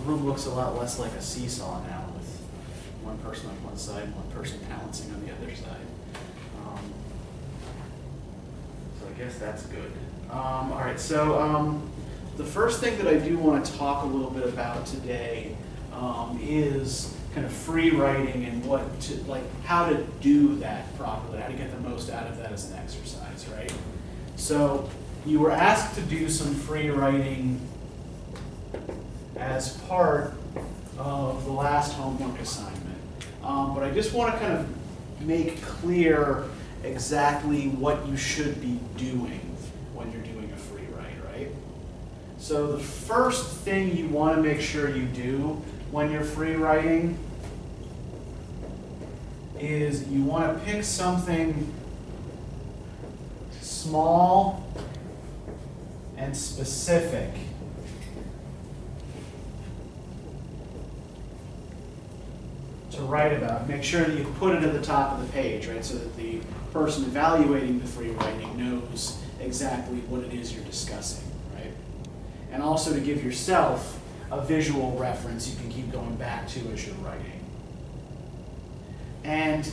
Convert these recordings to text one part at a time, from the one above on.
room looks a lot less like a seesaw now, with one person on one side and one person balancing on the other side. So I guess that's good. All right, so the first thing that I do want to talk a little bit about today is kind of free writing and how to do that properly, how to get the most out of that as an exercise, right? So you were asked to do some free writing as part of the last homework assignment. But I just want to kind of make clear exactly what you should be doing when you're doing a free write, right? So the first thing you want to make sure you do when you're free writing is you want to pick something small and specific to write about. Make sure that you put it at the top of the page, right, so that the person evaluating the free writing knows exactly what it is you're discussing, right? And also to give yourself a visual reference you can keep going back to as you're writing. And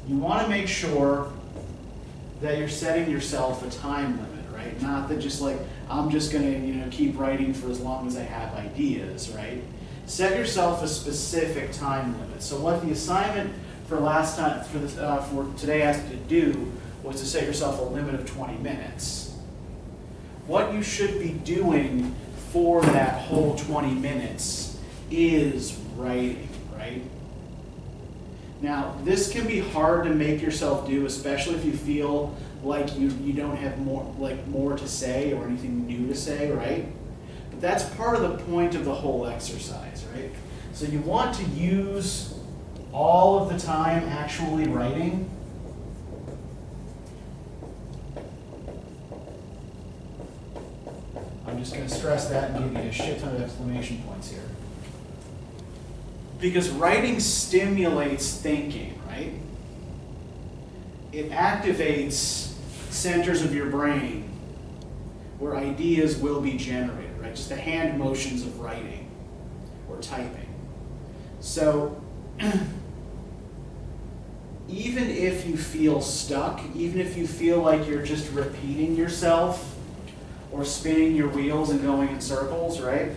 you want to make sure that you're setting yourself a time limit, right? Not that just like, I'm just going to keep writing for as long as I have ideas, right? Set yourself a specific time limit. So what the assignment for today asked you to do was to set yourself a limit of 20 minutes. What you should be doing for that whole 20 minutes is writing, right? Now, this can be hard to make yourself do, especially if you feel like you don't have more to say or anything new to say, right? But that's part of the point of the whole exercise, right? So you want to use all of the time actually writing. I'm just going to stress that and give you a shit ton of exclamation points here. Because writing stimulates thinking, right? It activates centers of your brain where ideas will be generated, right? Just the hand motions of writing or typing. So even if you feel stuck, even if you feel like you're just repeating yourself or spinning your wheels and going in circles, right?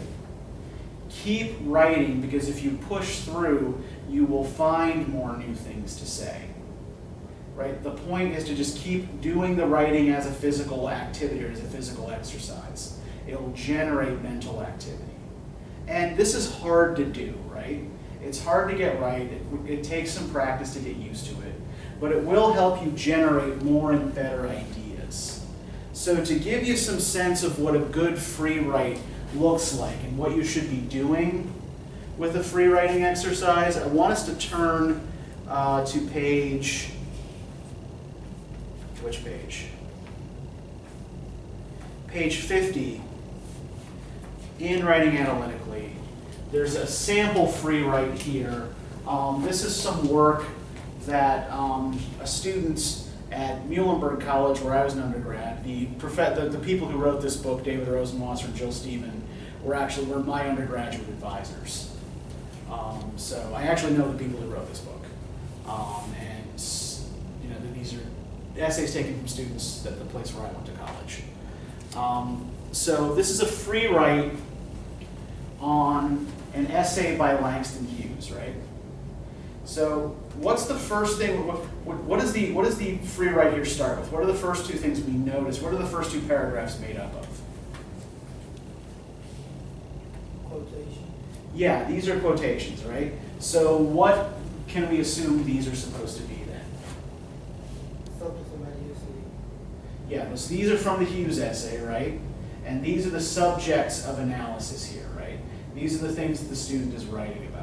Keep writing, because if you push through, you will find more new things to say. Right? The point is to just keep doing the writing as a physical activity or as a physical exercise. It'll generate mental activity. And this is hard to do, right? It's hard to get right. It takes some practice to get used to it. But it will help you generate more and better ideas. So to give you some sense of what a good free write looks like and what you should be doing with a free writing exercise, I want us to turn to page, which page? Page 50 in Writing Analytically. There's a sample free write here. This is some work that students at Muhlenberg College, where I was an undergrad, the people who wrote this book, David Rosenwasser and Jill Steeman, were my undergraduate advisors. So I actually know the people who wrote this book. And these are essays taken from students at the place where I went to college. So this is a free write on an essay by Langston Hughes, right? So what's the first thing, what does the free write here start with? What are the first two things we notice? What are the first two paragraphs made up of? Quotation. Yeah, these are quotations, right? So what can we assume these are supposed to be then? Subject of essay. Yeah, so these are from the Hughes essay, right? And these are the subjects of analysis here, right? These are the things that the student is writing about.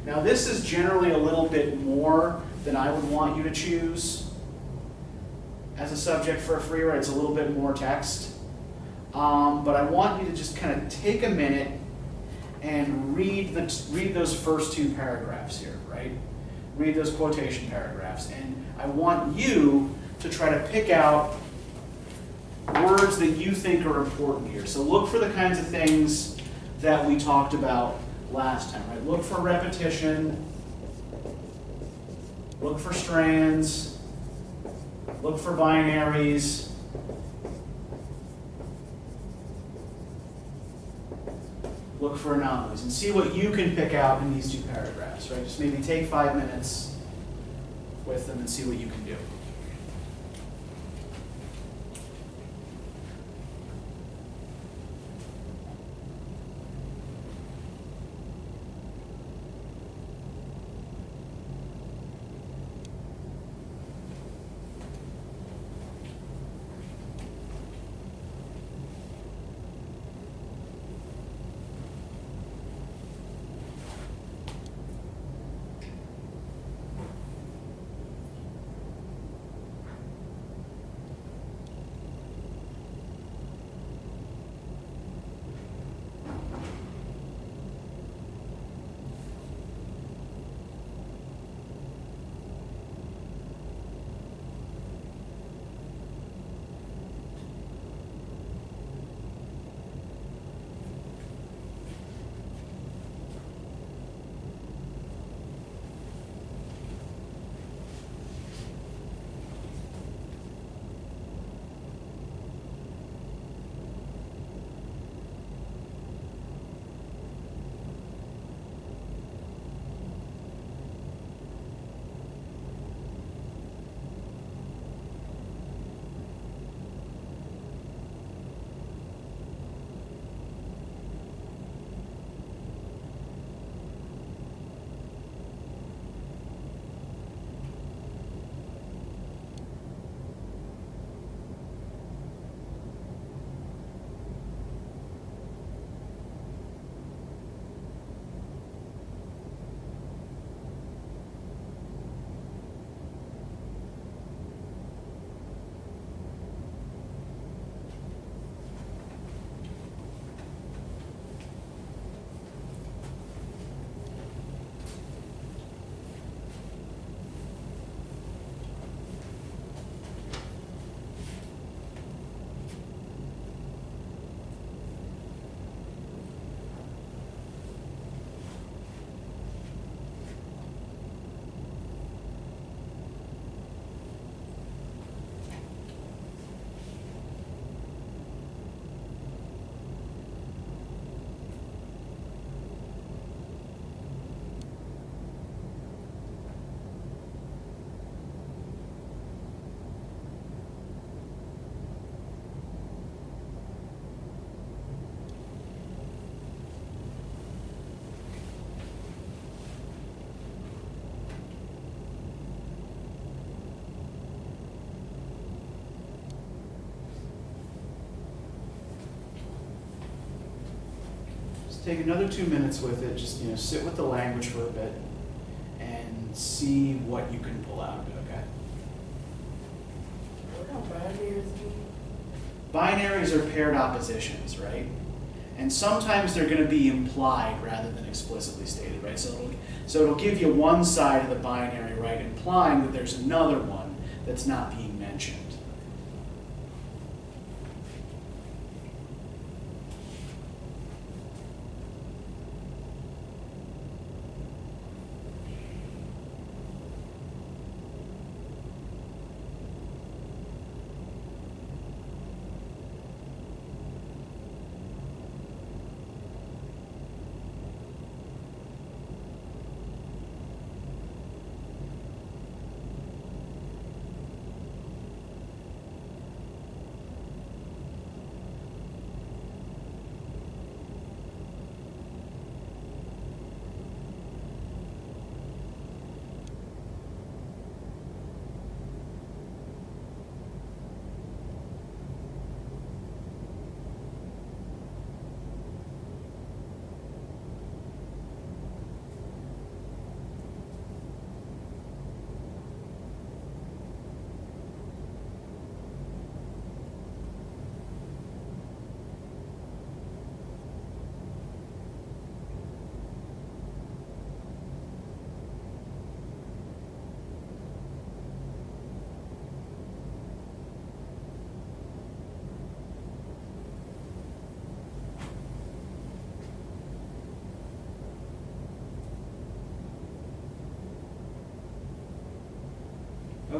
Now this is generally a little bit more than I would want you to choose as a subject for a free write. It's a little bit more text. But I want you to just kind of take a minute and read those first two paragraphs here, right? Read those quotation paragraphs. And I want you to try to pick out words that you think are important here. So look for the kinds of things that we talked about last time, right? Look for repetition, look for strands, look for binaries, look for anomalies, and see what you can pick out in these two paragraphs, right? Just maybe take 5 minutes with them and see what you can do. Take another 2 minutes with it. Just sit with the language for a bit and see what you can pull out of it. Okay. What are binaries mean? Binaries are paired oppositions, right? And sometimes they're going to be implied rather than explicitly stated, right? So it'll give you one side of the binary, right, implying that there's another one that's not being mentioned.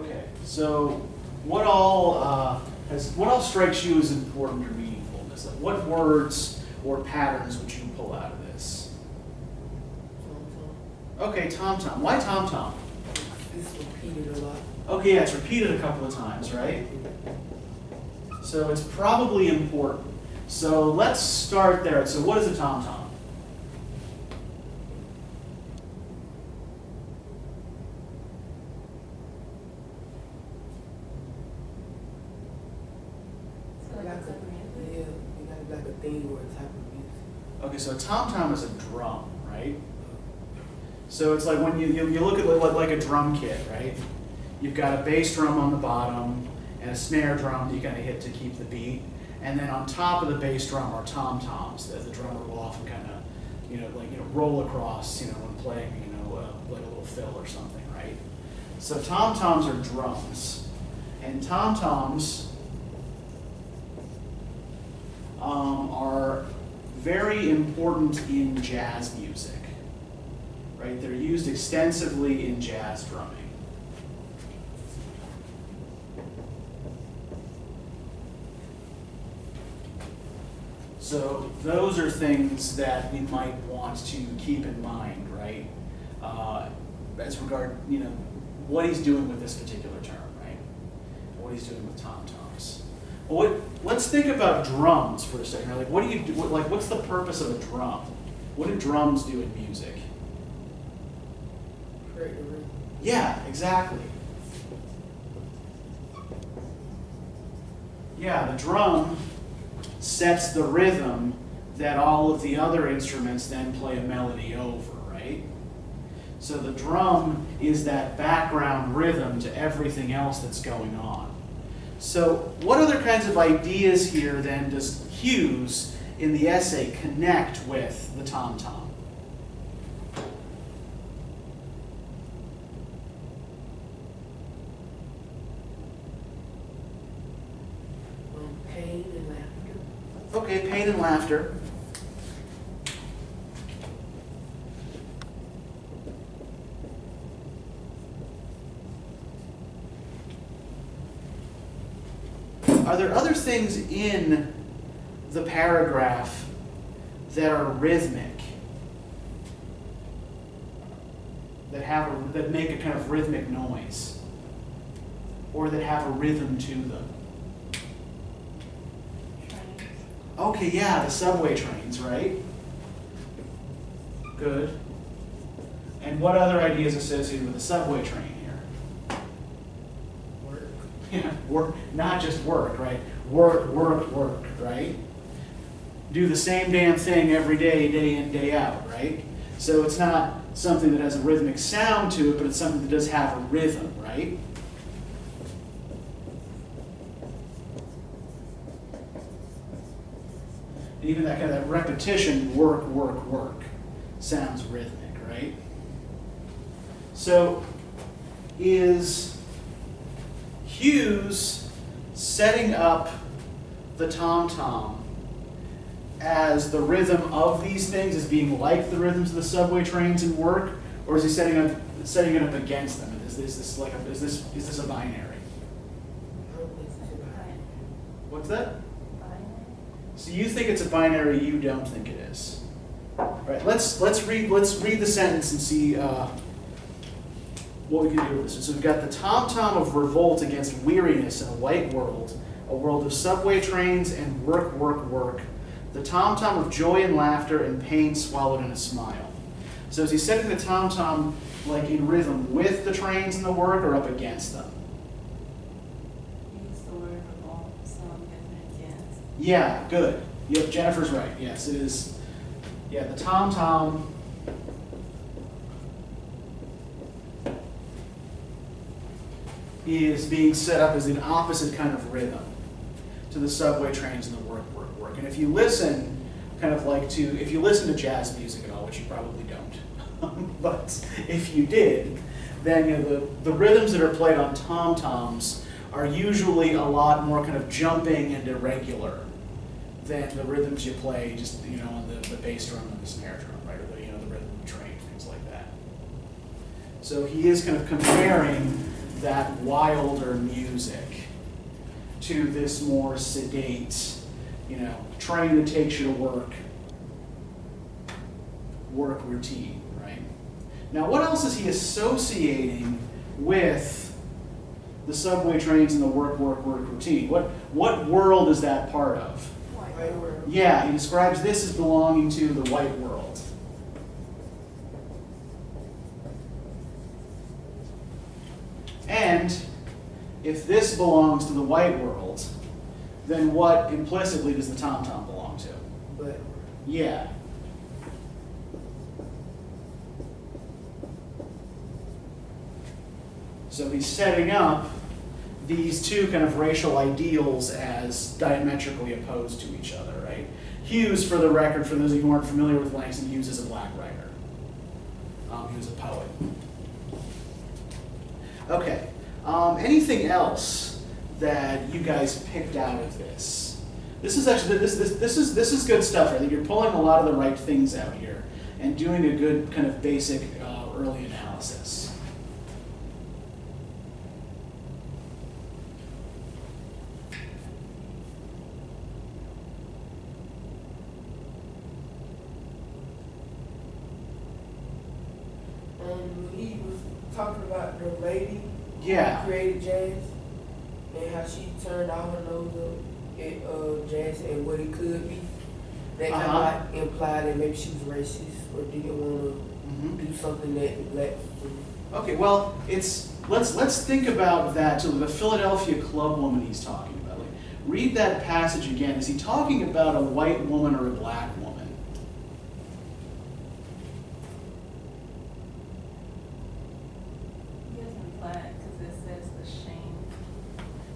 Okay, so what all strikes you as important or meaningful in this? Like, what words or patterns would you pull out of this? Tom. Okay, tom-tom. Why tom-tom? It's repeated a lot. Okay, yeah, it's repeated a couple of times, right? So it's probably important. So let's start there. So what is a tom-tom? Yeah, you got like a theme or a type of music. Okay, so a tom-tom is a drum, right? So it's like when you look at like a drum kit, right? You've got a bass drum on the bottom and a snare drum that you kind of hit to keep the beat. And then on top of the bass drum are tom-toms that the drummer will often kind of, roll across, when playing, like a little fill or something, right? So tom-toms are drums. And tom-toms are very important in jazz music, right? They're used extensively in jazz drumming. So those are things that we might want to keep in mind, right? As regard, what he's doing with this particular term, right? What he's doing with tom-toms. Well, let's think about drums for a second. Like, what do you do? What's the purpose of a drum? What do drums do in music? Create the rhythm. Yeah, exactly. Yeah, the drum sets the rhythm that all of the other instruments then play a melody over, right? So the drum is that background rhythm to everything else that's going on. So what other kinds of ideas here then does Hughes in the essay connect with the tom-tom? Pain and laughter. Okay, pain and laughter. Are there other things in the paragraph that are rhythmic, that make a kind of rhythmic noise, or that have a rhythm to them? Trains. Okay, yeah, the subway trains, right? Good. And what other ideas associated with the subway train here? Work. Yeah, work, not just work, right? Work, right? Do the same damn thing every day, day in, day out, right? So it's not something that has a rhythmic sound to it, but it's something that does have a rhythm, right? Even that kind of repetition, work, sounds rhythmic, right? So is Hughes setting up the tom-tom as the rhythm of these things, as being like the rhythms of the subway trains and work, or is he setting it up against them? Is this a binary? I don't think it's about What's that? So you think it's a binary, you don't think it is. All right, let's read the sentence and see what we can do with this. So we've got the tom-tom of revolt against weariness in a white world, a world of subway trains and work, the tom-tom of joy and laughter and pain swallowed in a smile. So is he setting the tom-tom like in rhythm with the trains and the work, or up against them? Use the word revolt, so I'm getting against. Yeah, good. Yep, Jennifer's right. Yes, it is. Yeah, the tom-tom is being set up as an opposite kind of rhythm to the subway trains and the work. And if you listen, if you listen to jazz music at all, which you probably don't, but if you did, then the rhythms that are played on tom-toms are usually a lot more kind of jumping and irregular than the rhythms you play just on the bass drum and the snare drum, right, or the rhythm of the train, things like that. So he is kind of comparing that wilder music to this more sedate, train that takes you to work routine, right? Now, what else is he associating with the subway trains and the work routine? What world is that part of? White world. Yeah, he describes this as belonging to the white world. And if this belongs to the white world, then what implicitly does the tom-tom belong to? Black world. Yeah. So he's setting up these two kind of racial ideals as diametrically opposed to each other, right? Hughes, for the record, for those of you who aren't familiar with Langston Hughes, is a black writer. He was a poet. Okay. Anything else that you guys picked out of this? This is actually this is good stuff. I think you're pulling a lot of the right things out here and doing a good kind of basic early analysis. He was talking about the lady Yeah. who created jazz and how she turned all her nose up at jazz and what it could be. That kind of like implied that maybe she was racist or didn't want to do something that black people do. Okay, well, let's think about that too. The Philadelphia club woman he's talking about. Like, read that passage again. Is he talking about a white woman or a black woman? He doesn't black because it says ashamed.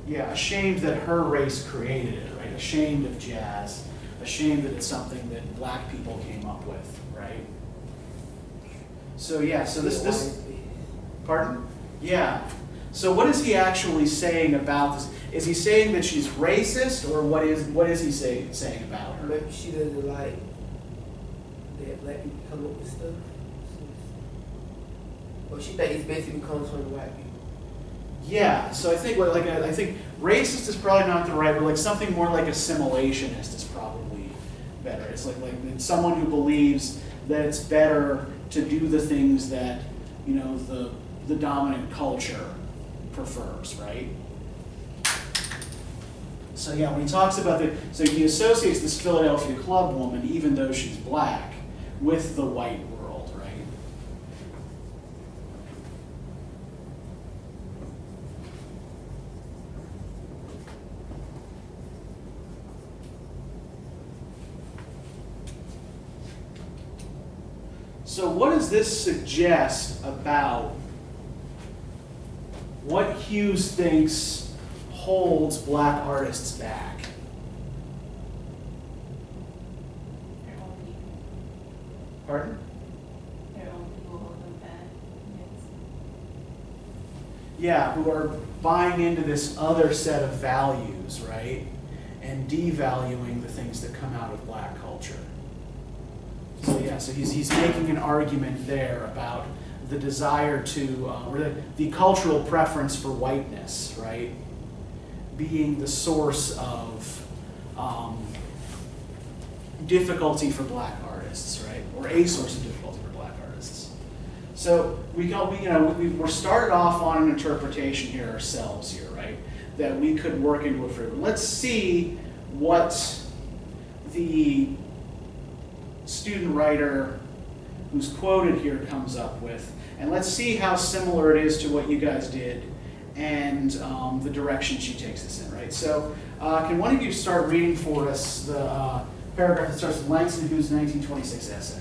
Yeah, ashamed that her race created it, right? Ashamed of jazz. Ashamed that it's something that black people came up with, right? So yeah, so this pardon? Yeah. So what is he actually saying about this? Is he saying that she's racist, or what is he saying about her? Maybe she doesn't like that black people come up with stuff. Or she thinks it basically comes from the white people. Yeah, so I think I think racist is probably not the right word. Like something more like assimilationist is probably better. It's like it's someone who believes that it's better to do the things that the dominant culture prefers, right? So yeah, when he talks about so he associates this Philadelphia club woman, even though she's black, with the white world, right? So what does this suggest about what Hughes thinks holds black artists back? Their own people. Pardon? Their own people hold them back. Yes. Yeah, who are buying into this other set of values, right? And devaluing the things that come out of black culture. So yeah, so he's making an argument there about the desire to, or the cultural preference for whiteness, right? Being the source of difficulty for black artists, right? Or a source of difficulty for black artists. So we're started off on an interpretation here ourselves here, right? That we could work into a framework. Let's see what the student writer who's quoted here comes up with, and let's see how similar it is to what you guys did and the direction she takes us in, right? So can one of you start reading for us the paragraph that starts with Langston Hughes' 1926 essay?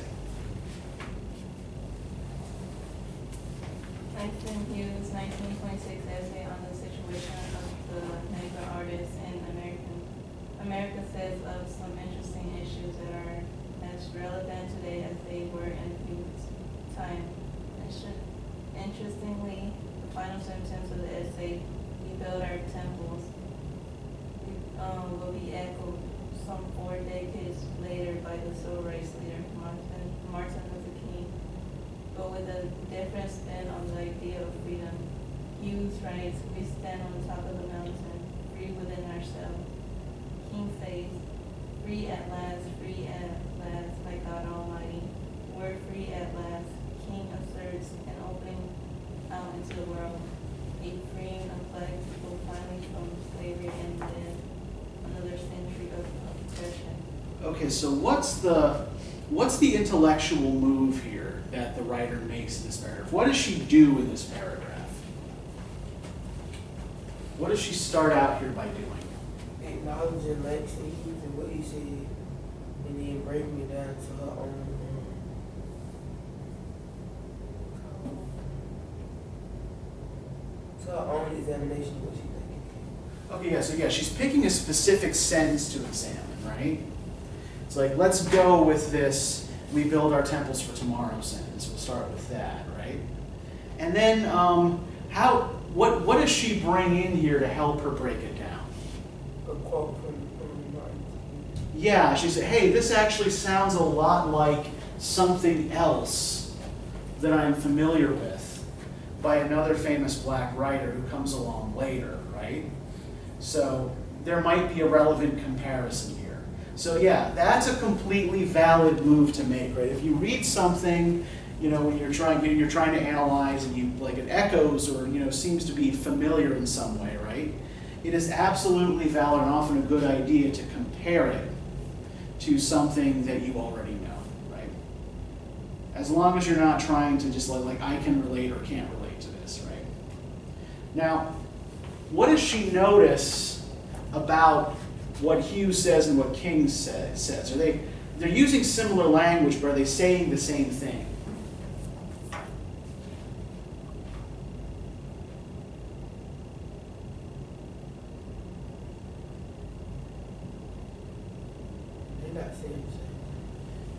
Langston Hughes' 1926 essay on the situation of the Negro artists in America says of some interesting issues that are as relevant today as they were in Hughes' time. Interestingly, the final sentence of the essay, "We build our temples," will be echoed some 4 decades later by the civil rights leader Martin Luther King, but with a different spin on the idea of freedom. Hughes writes, we stand on top of the mountain, free within ourselves. King says, free at last, by God Almighty. Word free at last. King asserts an opening out into the world, a freeing of black people finally from slavery and then another century of oppression. Okay, so what's the intellectual move here that the writer makes in this paragraph? What does she do in this paragraph? What does she start out here by doing? Acknowledging Langston Hughes and what he said, and then breaking it down to her own. To her own examination of what she thinking. Okay, yeah, she's picking a specific sentence to examine, right? It's like, let's go with this, we build our temples for tomorrow sentence. We'll start with that, right? And then, what does she bring in here to help her break it down? A quote from Martin. Yeah, she said, hey, this actually sounds a lot like something else that I'm familiar with by another famous black writer who comes along later, right? So there might be a relevant comparison here. So yeah, that's a completely valid move to make, right? If you read something, when you're trying to analyze and it echoes or seems to be familiar in some way, right? It is absolutely valid and often a good idea to compare it to something that you already know, right? As long as you're not trying to just like I can relate or can't relate to this, right? Now, what does she notice about what Hughes says and what King says? They're using similar language, but are they saying the same thing?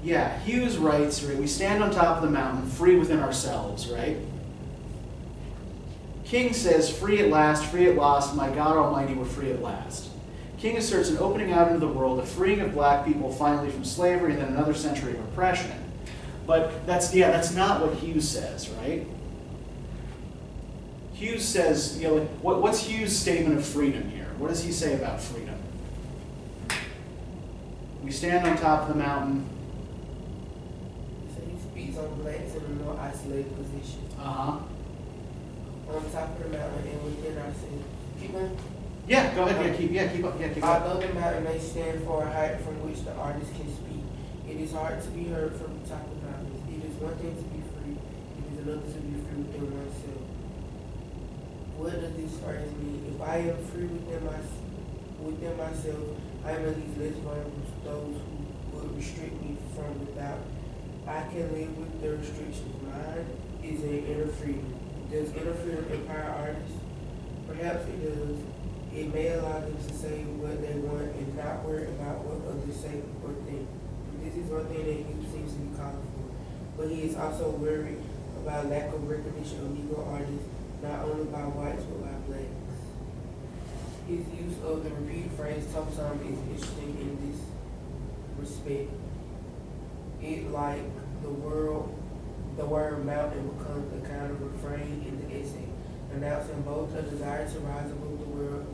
Yeah, Hughes writes, right, we stand on top of the mountain, free within ourselves, right? King says, free at last, my God Almighty, we're free at last. King asserts an opening out into the world, a freeing of black people finally from slavery, and then another century of oppression. But that's not what Hughes says, right? Hughes says, what's Hughes' statement of freedom here? What does he say about freedom? We stand on top of the mountain. So he speaks on blacks in a more isolated position. Uh-huh. On top of the mountain and within ourselves. Keep going. Yeah, go ahead. Keep up. Although the mountain may stand for a height from which the artist can speak, it is hard to be heard from the top of mountains. It is one thing to be free, it is another to be free within oneself. What does this phrase mean? If I am free within myself, I am at least less vulnerable to those who would restrict me from without. I can live with the restrictions. Mine is an inner freedom. Does inner freedom empower artists? Perhaps it does. It may allow them to say what they want and not worry about what others say or think. This is one thing that he seems to be calling for. But he is also worried about lack of recognition of Negro artists, not only by whites but by blacks. His use of the repeated phrase "tum-tum" is interesting in this respect. It like the word mountain becomes a kind of refrain in the essay, announcing both a desire to rise above the world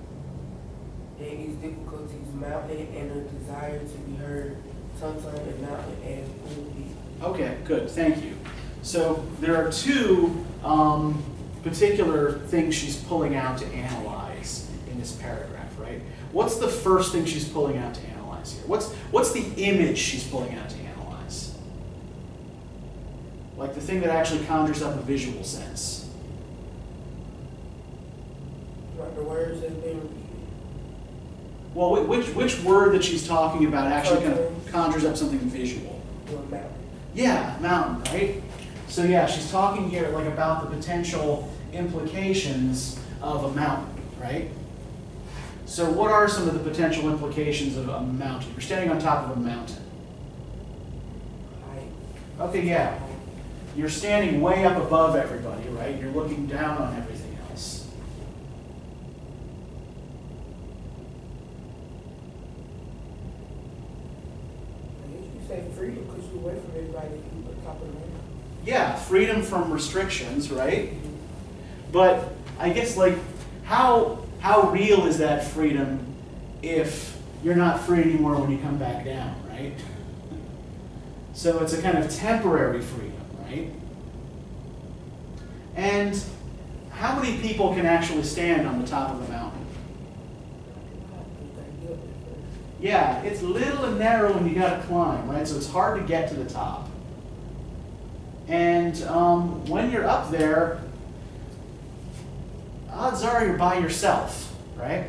and its difficulties, mountain, and a desire to be heard, tum-tum and mountain as pulpit. Okay, good, thank you. So there are two particular things she's pulling out to analyze in this paragraph, right? What's the first thing she's pulling out to analyze here? What's the image she's pulling out to analyze? Like the thing that actually conjures up a visual sense. Like the words that have been repeated. Well, which word that she's talking about actually kind of conjures up something visual? Well, mountain. Yeah, mountain, right? So yeah, she's talking here like about the potential implications of a mountain, right? So what are some of the potential implications of a mountain? You're standing on top of a mountain. Height. Okay, yeah. You're standing way up above everybody, right? You're looking down on everything else. I guess you say freedom because you're away from everybody you at the top of the mountain. Yeah, freedom from restrictions, right? But I guess like how real is that freedom if you're not free anymore when you come back down, right? So it's a kind of temporary freedom, right? And how many people can actually stand on the top of a mountain? Yeah, it's little and narrow and you gotta climb, right? So it's hard to get to the top. And when you're up there, odds are you're by yourself, right?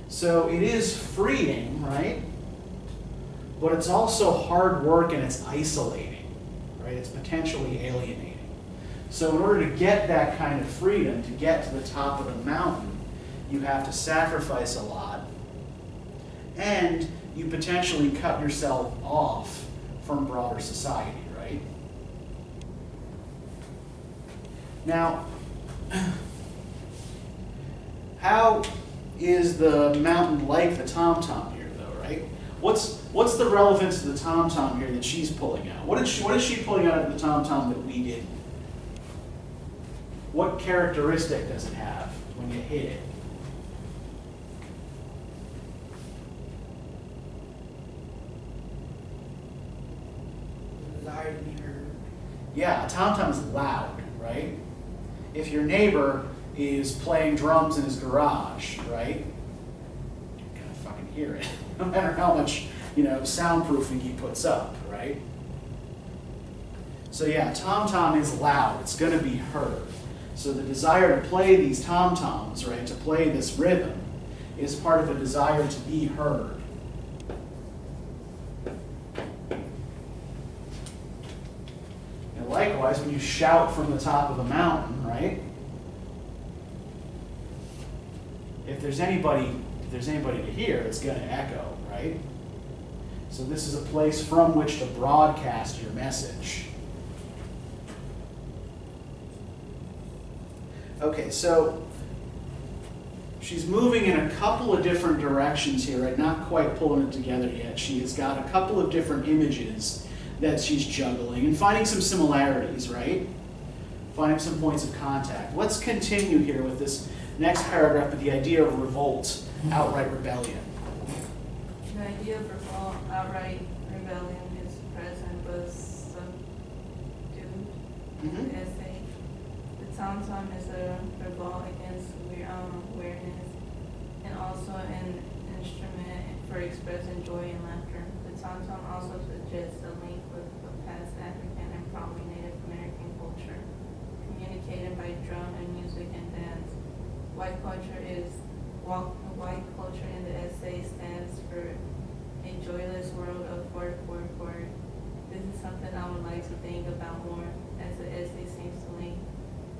So it is freeing, right? But it's also hard work and it's isolating, right? It's potentially alienating. So in order to get that kind of freedom, to get to the top of the mountain, you have to sacrifice a lot. And you potentially cut yourself off from broader society, right? Now, how is the mountain like the tom-tom here, though, right? What's the relevance of the tom-tom here that she's pulling out? What is she pulling out of the tom-tom that we didn't? What characteristic does it have when you hit it? Desire to be heard. Yeah, a tom-tom is loud, right? If your neighbor is playing drums in his garage, right? You're gonna fucking hear it, no matter how much, soundproofing he puts up, right? So yeah, tom-tom is loud, it's gonna be heard. So the desire to play these tom-toms, right, to play this rhythm, is part of a desire to be heard. And likewise, when you shout from the top of a mountain, right? If there's anybody to hear, it's going to echo, right? So this is a place from which to broadcast your message. Okay, so she's moving in a couple of different directions here, right? Not quite pulling it together yet. She has got a couple of different images that she's juggling and finding some similarities, right? Finding some points of contact. Let's continue here with this next paragraph with the idea of revolt, outright rebellion. The idea of revolt, outright rebellion is present but subdued in the essay. The tom-tom is a revolt against awareness and also an instrument for expressing joy and laughter. The tom-tom also suggests a link with the past African and probably Native American culture, communicated by drum and music and dance. White culture in the essay stands for a joyless world of work. This is something I would like to think about more, as the essay seems to link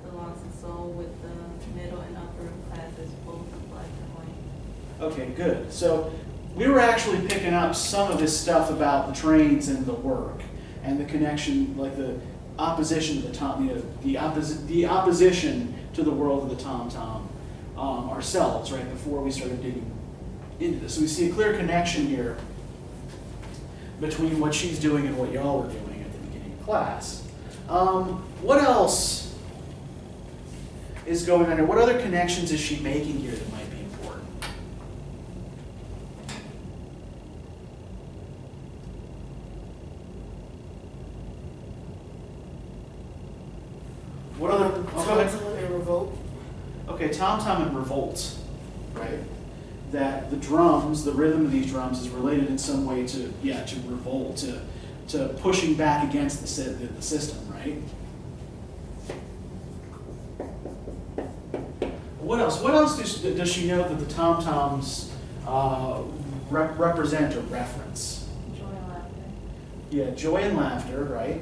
the lost soul with the middle and upper classes, both black and white. Okay, good. So we were actually picking up some of this stuff about the trains and the work and the connection, like the opposition to the tom, the opposition to the world of the tom-tom ourselves, right, before we started digging into this. So we see a clear connection here between what she's doing and what y'all were doing at the beginning of class. What else is going on here? What other connections is she making here that might be important? What other? Oh, go ahead. Tom-tom and revolt. Okay, tom-tom and revolt, right? That the drums, the rhythm of these drums is related in some way to revolt, to pushing back against the system, right? What else? What else does she know that the tom-toms represent or reference? Joy and laughter. Yeah, joy and laughter, right?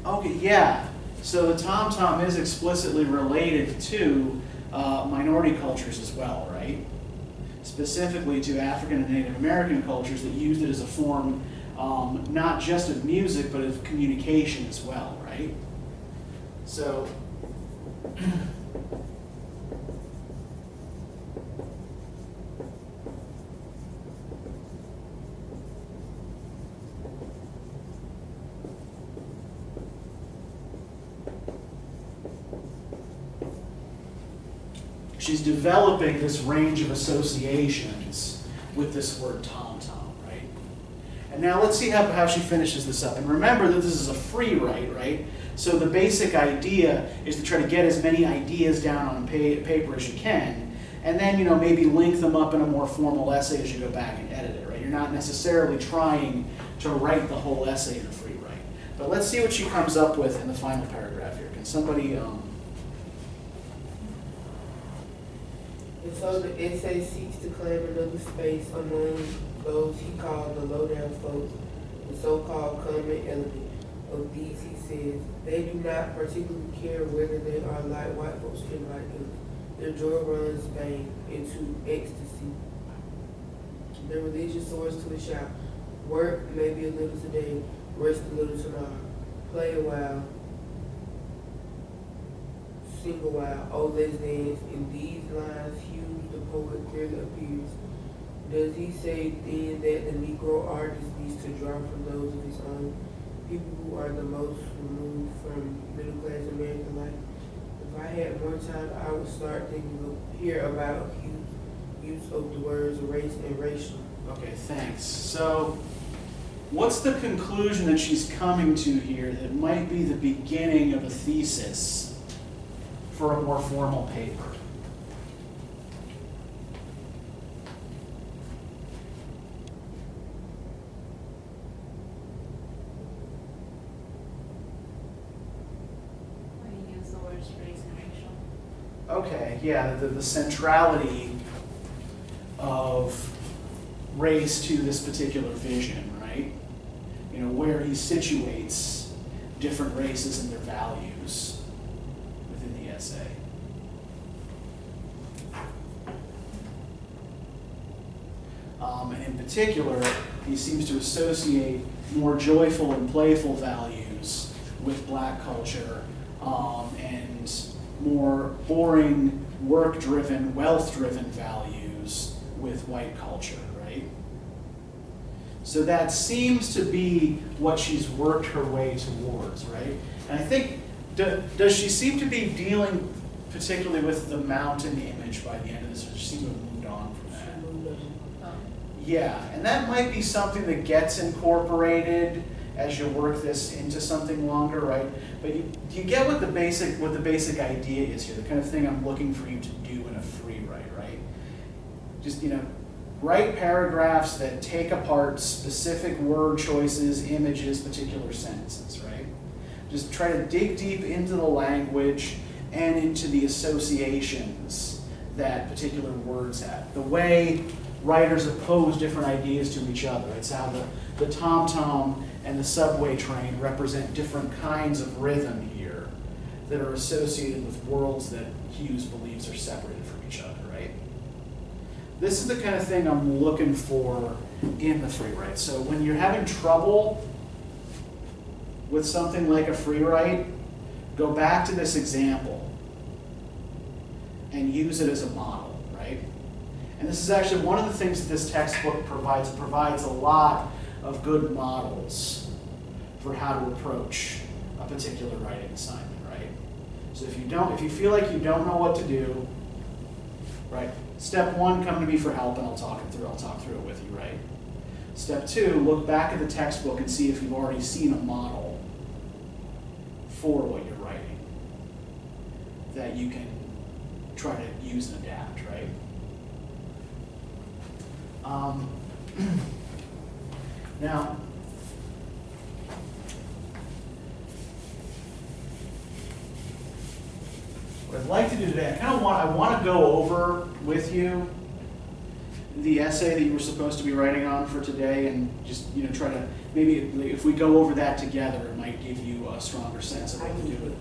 Okay, yeah. So the tom-tom is explicitly related to minority cultures as well, right? Specifically to African and Native American cultures that used it as a form not just of music, but of communication as well, right? So, she's developing this range of associations with this word tom-tom, right? And now let's see how she finishes this up. And remember that this is a free write, right? So the basic idea is to try to get as many ideas down on paper as you can, and then maybe link them up in a more formal essay as you go back and edit it, right? You're not necessarily trying to write the whole essay in a free write. But let's see what she comes up with in the final paragraph here. Can somebody... And so the essay seeks to claim another space among those he called the low-down folks, the so-called common element. Of these, he says, they do not particularly care whether they are like white folks and like us. Their joy runs vain into ecstasy. Their religious soars to a shout. Work maybe a little today, rest a little tomorrow. Play a while, sing a while, oh let's dance. In these lines, Hughes, the poet, clearly appears. Does he say then that the Negro artist needs to draw from those of his own? People who are the most removed from middle-class American life. If I had more time, I would start thinking here about use of the words race and racial. Okay, thanks. So, what's the conclusion that she's coming to here that might be the beginning of a thesis for a more formal paper? Okay, yeah, the centrality of race to this particular vision, right? Where he situates different races and their values within the essay. And in particular, he seems to associate more joyful and playful values with black culture, and more boring, work-driven, wealth-driven values with white culture, right? So that seems to be what she's worked her way towards, right? And I think, does she seem to be dealing particularly with the mountain image by the end of this, or does she seem to have moved on from that? Yeah, and that might be something that gets incorporated as you work this into something longer, right? But you get what the basic idea is here, the kind of thing I'm looking for you to do in a free write, right? Just, write paragraphs that take apart specific word choices, images, particular sentences, right? Just try to dig deep into the language and into the associations that particular words have. The way writers oppose different ideas to each other. It's how the tom-tom and the subway train represent different kinds of rhythm here that are associated with worlds that Hughes believes are separated from each other, right? This is the kind of thing I'm looking for in the free write. So when you're having trouble with something like a free write, go back to this example and use it as a model, right? And this is actually one of the things that this textbook provides. It provides a lot of good models for how to approach a particular writing assignment, right? So if you feel like you don't know what to do, right? Step one, come to me for help and I'll talk through it with you, right? Step two, look back at the textbook and see if you've already seen a model for what you're writing that you can try to use and adapt, right? Now, what I'd like to do today, I want to go over with you the essay that you were supposed to be writing on for today, and just try to maybe if we go over that together, it might give you a stronger sense of what to do with it.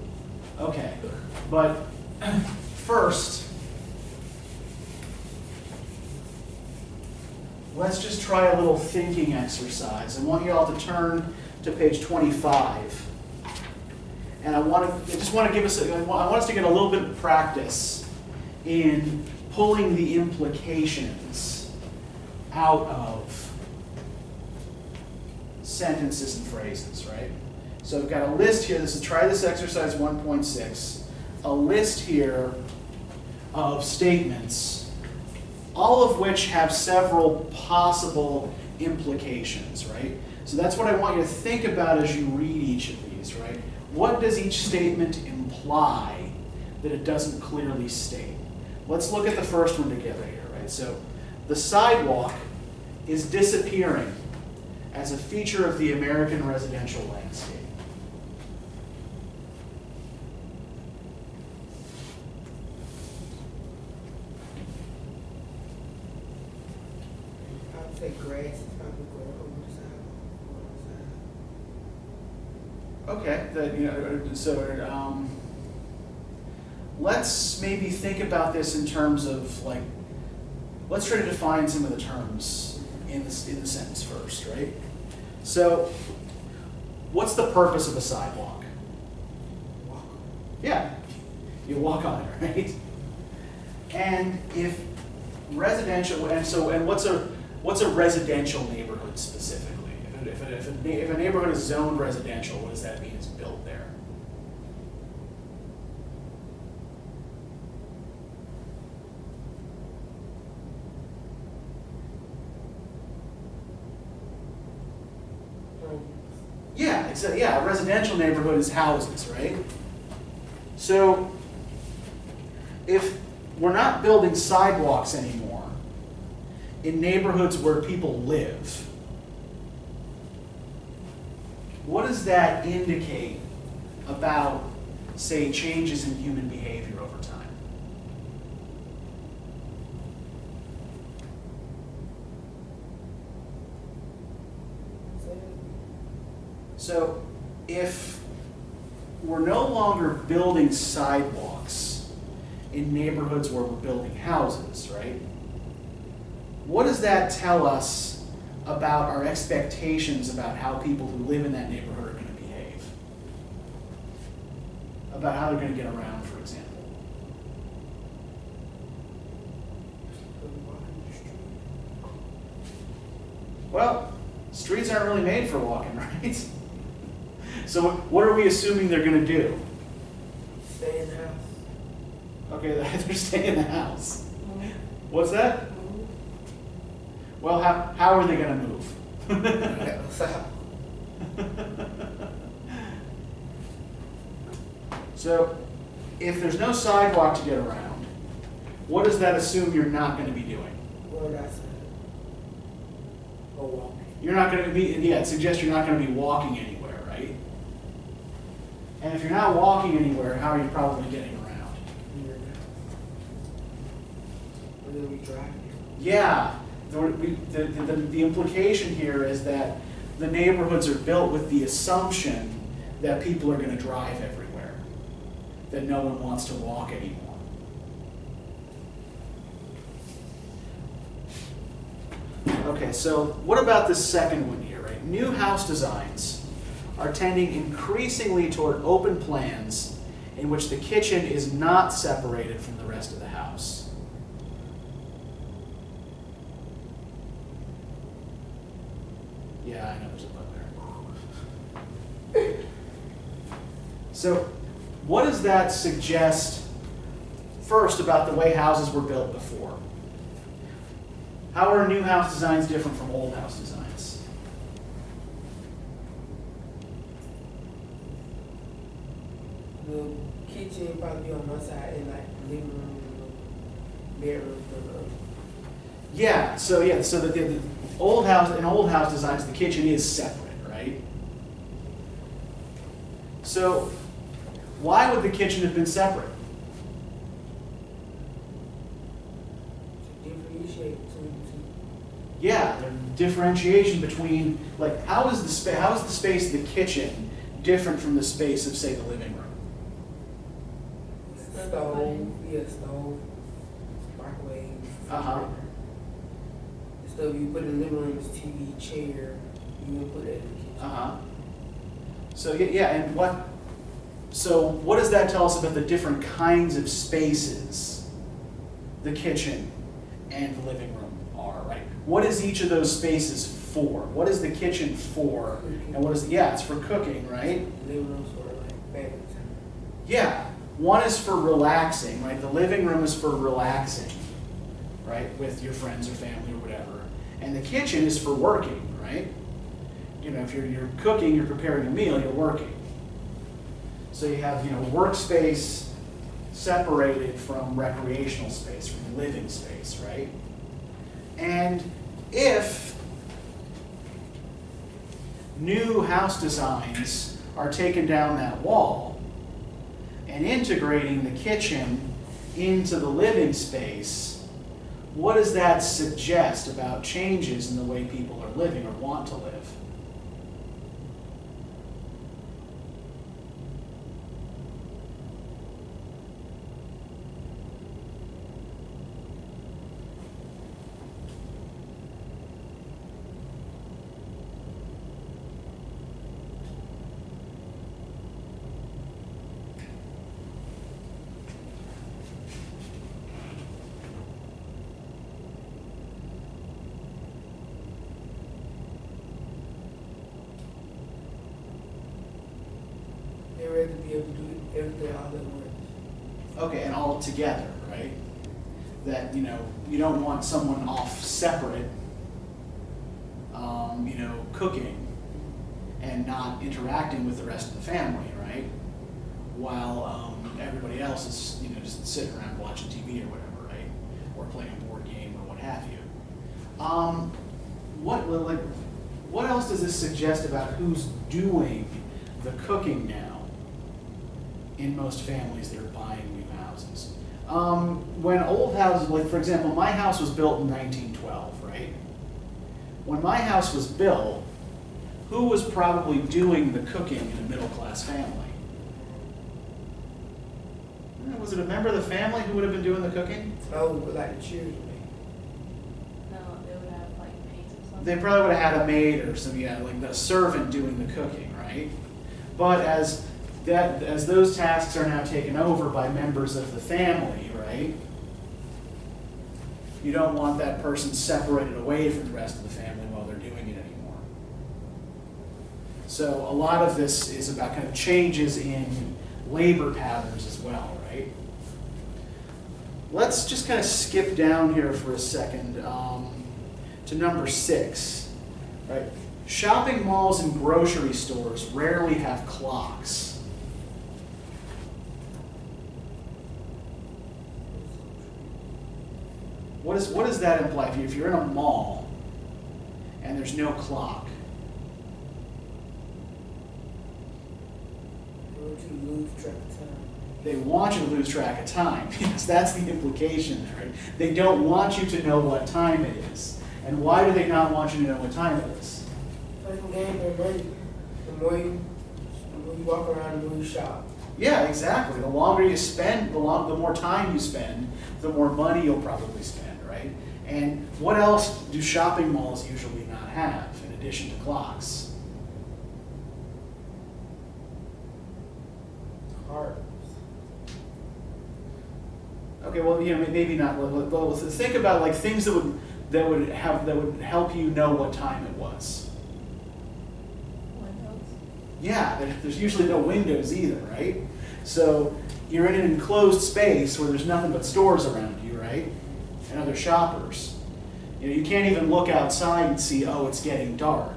Okay, but first, let's just try a little thinking exercise. I want you all to turn to page 25. And I want us to get a little bit of practice in pulling the implications out of sentences and phrases, right? So I've got a list here. Try this exercise 1.6. A list here of statements, all of which have several possible implications, right? So that's what I want you to think about as you read each of these, right? What does each statement imply that it doesn't clearly state? Let's look at the first one together here, right? So the sidewalk is disappearing as a feature of the American residential landscape. I'd say grass is probably growing over the side. Okay, let's maybe think about this in terms of like, let's try to define some of the terms in the sentence first, right? So, what's the purpose of a sidewalk? Walk. Yeah, you walk on it, right? And if residential, and what's a residential neighborhood specifically? If a neighborhood is zoned residential, what does that mean it's built there? Yeah, a residential neighborhood is houses, right? So if we're not building sidewalks anymore in neighborhoods where people live, what does that indicate about, say, changes in human behavior over time? So if we're no longer building sidewalks in neighborhoods where we're building houses, right? What does that tell us about our expectations about how people who live in that neighborhood are going to behave? About how they're going to get around, for example. Well, streets aren't really made for walking, right? So what are we assuming they're going to do? Stay in the house. Okay, they're staying in the house. What's that? Well, how are they going to move? So, if there's no sidewalk to get around, what does that assume you're not going to be doing? Well, that's or walking. You're not going to be, yeah, it suggests you're not going to be walking anywhere, right? And if you're not walking anywhere, how are you probably getting around? We're going to be driving. Yeah, the implication here is that the neighborhoods are built with the assumption that people are going to drive everywhere, that no one wants to walk anymore. Okay, so what about this second one here, right? New house designs are tending increasingly toward open plans in which the kitchen is not separated from the rest of the house. Yeah, I know there's a bug there. So, what does that suggest first about the way houses were built before? How are new house designs different from old house designs? The kitchen probably on one side and like living room and the bedroom on the other. Yeah, so the old house, in old house designs, the kitchen is separate, right? So why would the kitchen have been separate? Differentiate between the two. Yeah, the differentiation between, like, how is the space of the kitchen different from the space of, say, the living room? Stove, stove, microwave. Uh-huh. The stuff you put in the living room is TV, chair. You would put that in the kitchen. Uh-huh. So yeah, and what does that tell us about the different kinds of spaces the kitchen and the living room are, right? What is each of those spaces for? What is the kitchen for? And what is, it's for cooking, right? The living room's for like family time. Yeah, one is for relaxing, right? The living room is for relaxing, right, with your friends or family or whatever. And the kitchen is for working, right? You know, if you're cooking, you're preparing a meal, you're working. So you have, you know, workspace separated from recreational space, from living space, right? And if new house designs are taken down that wall and integrating the kitchen into the living space, what does that suggest about changes in the way people are living or want to live? They'd rather be able to do everything all at once. Okay, and all together, right? That, you know, you don't want someone off separate, you know, cooking and not interacting with the rest of the family, right? While everybody else is, you know, just sitting around watching TV or whatever, right? Or playing a board game or what have you. What else does this suggest about who's doing the cooking now in most families that are buying new houses? When old houses, like for example, my house was built in 1912, right? When my house was built, who was probably doing the cooking in a middle-class family? Was it a member of the family who would have been doing the cooking? Oh, but like the children. No, they would have like maids or something. They probably would have had a maid or some, yeah, like a servant doing the cooking, right? But as those tasks are now taken over by members of the family, right? You don't want that person separated away from the rest of the family while they're doing it anymore. So a lot of this is about kind of changes in labor patterns as well, right? Let's just kind of skip down here for a second to number 6, right? Shopping malls and grocery stores rarely have clocks. What does that imply? If you're in a mall and there's no clock, They want you to lose track of time. they want you to lose track of time. Yes, that's the implication, right? They don't want you to know what time it is. And why do they not want you to know what time it is? Like a game of money. The more you walk around, the more you shop. Yeah, exactly. The longer you spend, the more time you spend, the more money you'll probably spend, right? And what else do shopping malls usually not have in addition to clocks? Hard. Okay, well, you know, maybe not. Well, think about like things that would help you know what time it was. Windows. Yeah, there's usually no windows either, right? So you're in an enclosed space where there's nothing but stores around you, right? And other shoppers. You know, you can't even look outside and see, oh, it's getting dark.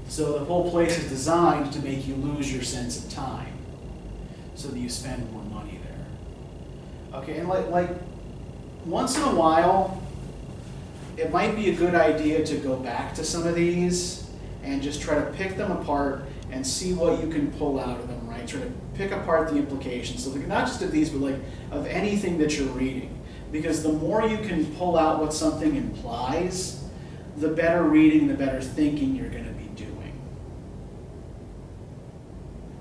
So the whole place is designed to make you lose your sense of time, so that you spend more money there. Okay, and like once in a while, it might be a good idea to go back to some of these and just try to pick them apart and see what you can pull out of them, right? Try to pick apart the implications. So not just of these, but like of anything that you're reading. Because the more you can pull out what something implies, the better reading, the better thinking you're going to be doing.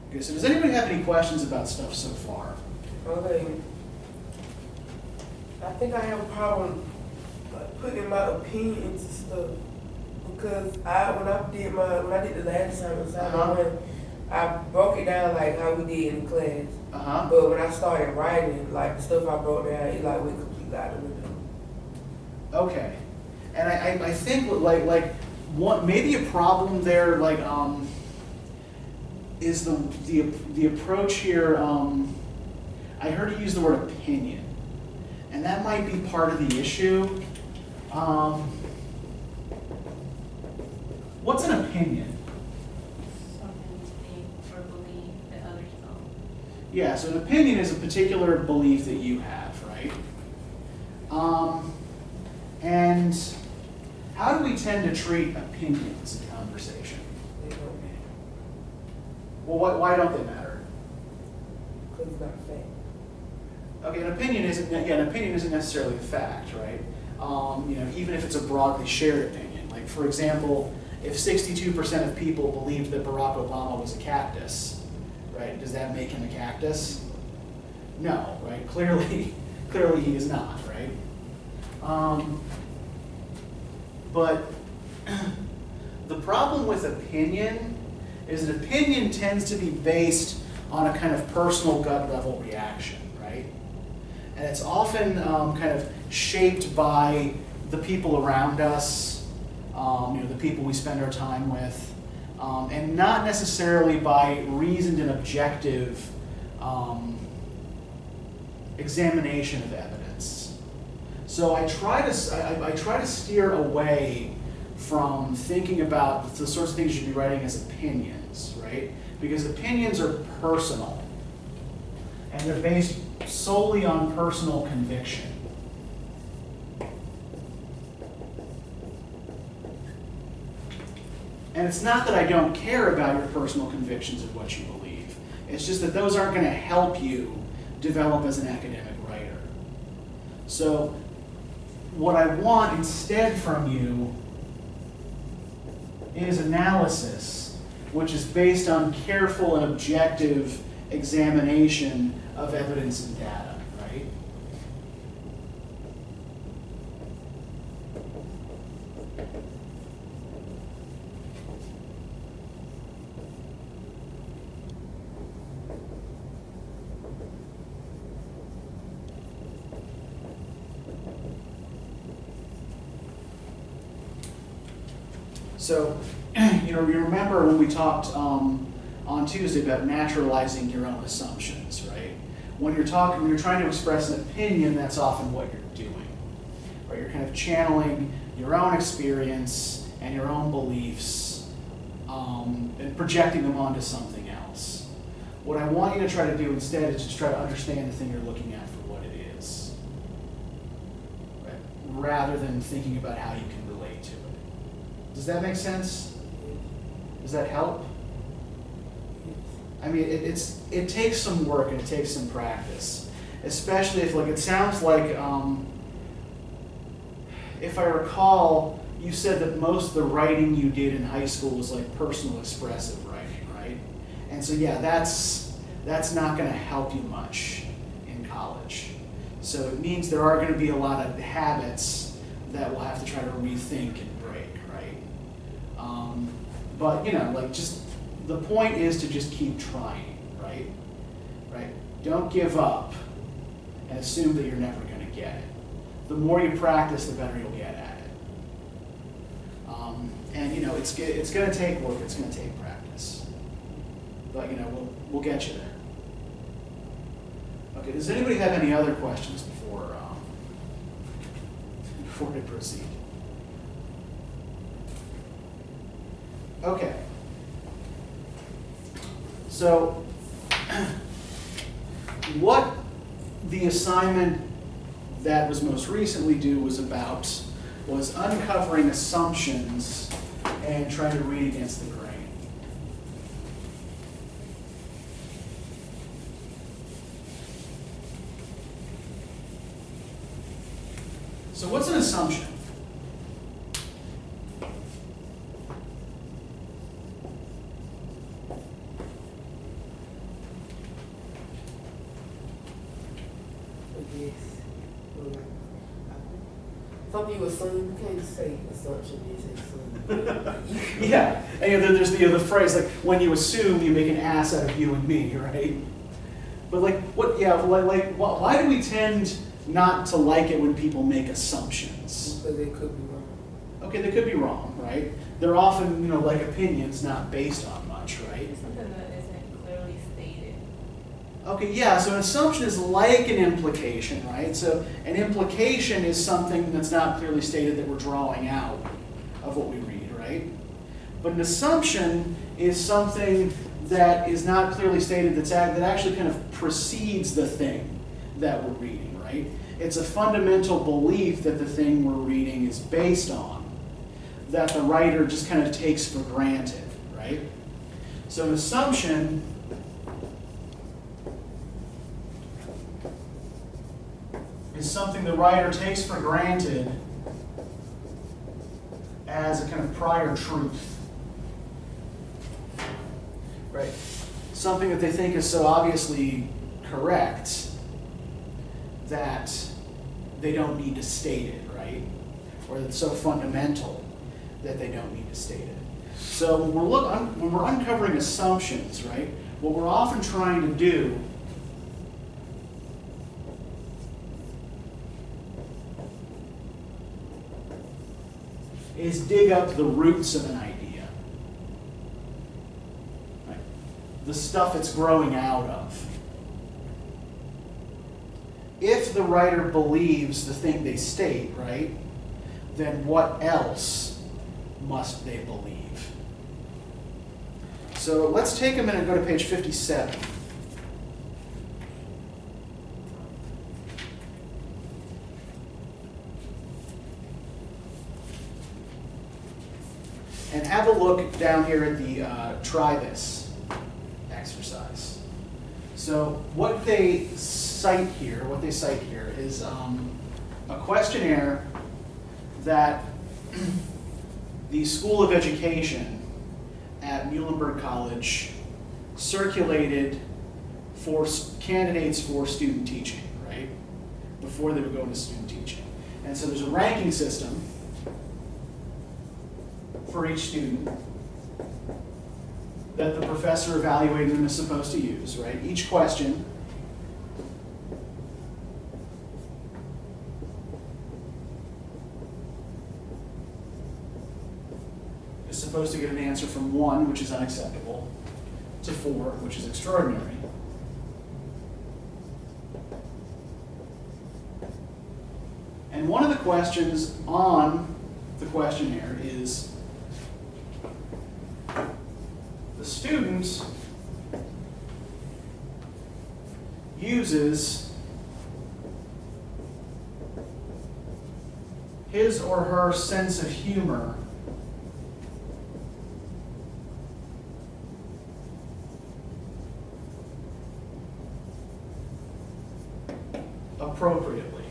Okay, so does anybody have any questions about stuff so far? Okay. I think I have a problem like, putting my opinion into stuff because when I did the last time I broke it down like how we did in class. But when I started writing, like the stuff I broke down, it like went completely out the window. Okay, and I think like maybe a problem there, like is the approach here. I heard you use the word opinion, and that might be part of the issue. What's an opinion? Something you think or believe that others don't. Yeah, so an opinion is a particular belief that you have, right? And how do we tend to treat opinions in conversation? They don't matter. Well, why don't they matter? Because it's not a fact. Okay, an opinion isn't necessarily a fact, right? Even if it's a broadly shared opinion. Like, for example, if 62% of people believed that Barack Obama was a cactus, right? Does that make him a cactus? No, right? Clearly he is not, right? But the problem with opinion is that opinion tends to be based on a kind of personal gut level reaction, right? And it's often kind of shaped by the people around us, the people we spend our time with, and not necessarily by reasoned and objective examination of evidence. So I try to steer away from thinking about the sorts of things you should be writing as opinions, right? Because opinions are personal, and they're based solely on personal conviction. And it's not that I don't care about your personal convictions of what you believe. It's just that those aren't going to help you develop as an academic writer. So what I want instead from you is analysis, which is based on careful and objective examination of evidence and data, right? So, you remember when we talked on Tuesday about naturalizing your own assumptions, right? When you're trying to express an opinion, that's often what you're doing, right? You're kind of channeling your own experience and your own beliefs and projecting them onto something else. What I want you to try to do instead is just try to understand the thing you're looking at for what it is, right? Rather than thinking about how you can relate to it. Does that make sense? Does that help? I mean, it takes some work and it takes some practice, especially if, like, it sounds like, if I recall, you said that most of the writing you did in high school was like personal expressive writing, right? And so, yeah, that's not going to help you much in college. So it means there are going to be a lot of habits that we'll have to try to rethink and break, right? But, just the point is to just keep trying, right? Right? Don't give up and assume that you're never going to get it. The more you practice, the better you'll get at it. And it's going to take work. It's going to take practice. But we'll get you there. Okay. Does anybody have any other questions before we proceed? Okay. So, what the assignment that was most recently due was about was uncovering assumptions and trying to read against the grain. So what's an assumption? Some people assume, you can't say assumption, you say assume. Yeah, and there's the phrase, like, when you assume, you make an ass out of you and me, right? But why do we tend not to like it when people make assumptions? Because they could be wrong. Okay, they could be wrong, right? They're often, like opinions, not based on much, right? Something that is Okay, yeah, so an assumption is like an implication, right? So an implication is something that's not clearly stated that we're drawing out of what we read, right? But an assumption is something that is not clearly stated that actually kind of precedes the thing that we're reading, right? It's a fundamental belief that the thing we're reading is based on, that the writer just kind of takes for granted, right? So an assumption is something the writer takes for granted as a kind of prior truth. Right. Something that they think is so obviously correct that they don't need to state it, right? Or it's so fundamental that they don't need to state it. So when we're uncovering assumptions, right, what we're often trying to do is dig up the roots of an idea. Right? The stuff it's growing out of. If the writer believes the thing they state, right, then what else must they believe? So let's take a minute and go to page 57. And have a look down here at the try this exercise. So what they cite here is a questionnaire that the School of Education at Muhlenberg College circulated for candidates for student teaching, right? Before they would go into student teaching. And so there's a ranking system for each student that the professor evaluating them is supposed to use, right? Each question is supposed to get an answer from 1, which is unacceptable, to 4, which is extraordinary. And one of the questions on the questionnaire is the student uses his or her sense of humor appropriately.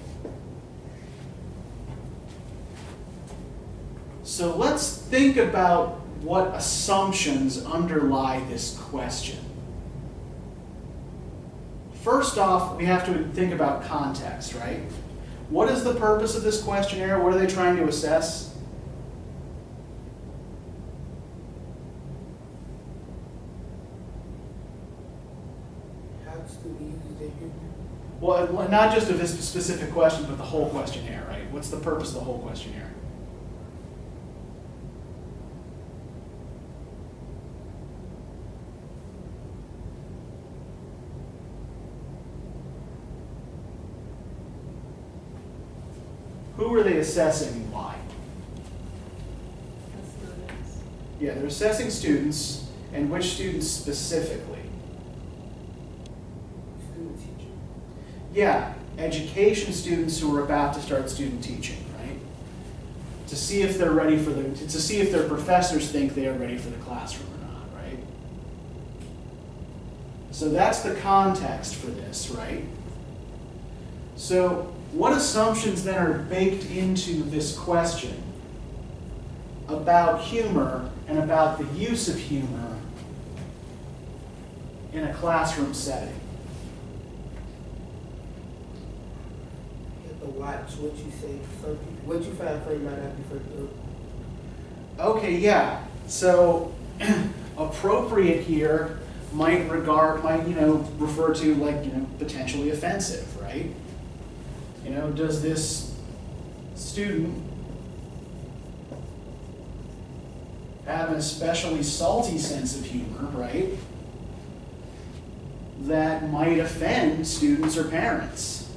So let's think about what assumptions underlie this question. First off, we have to think about context, right? What is the purpose of this questionnaire? What are they trying to assess? How the student uses their humor. Well, not just of this specific question, but the whole questionnaire, right? What's the purpose of the whole questionnaire? Who are they assessing and why? The students. Yeah, they're assessing students, and which students specifically? Student teacher. Yeah, education students who are about to start student teaching, right? To see if they're ready for to see if their professors think they are ready for the classroom or not, right? So that's the context for this, right? So what assumptions then are baked into this question about humor and about the use of humor in a classroom setting? You have to watch what you say. Some people, what you find funny might not be funny to them. Okay, yeah. So appropriate here might refer to like, potentially offensive, right? Does this student have an especially salty sense of humor, right? that might offend students or parents.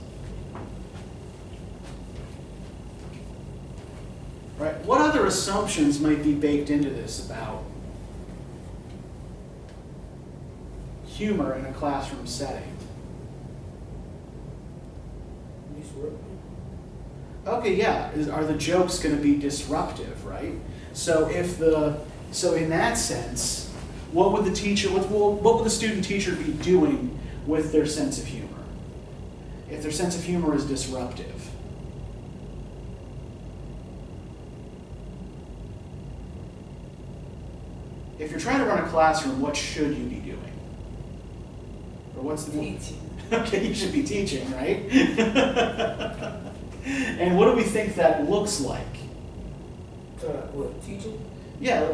Right? What other assumptions might be baked into this about humor in a classroom setting? Disruptive. Okay, yeah. Are the jokes going to be disruptive, right? So in that sense, what would the teacher, what would the student teacher be doing with their sense of humor? If their sense of humor is disruptive. If you're trying to run a classroom, what should you be doing? Or what's the Teaching. Okay, you should be teaching, right? And what do we think that looks like? What, teaching? Yeah,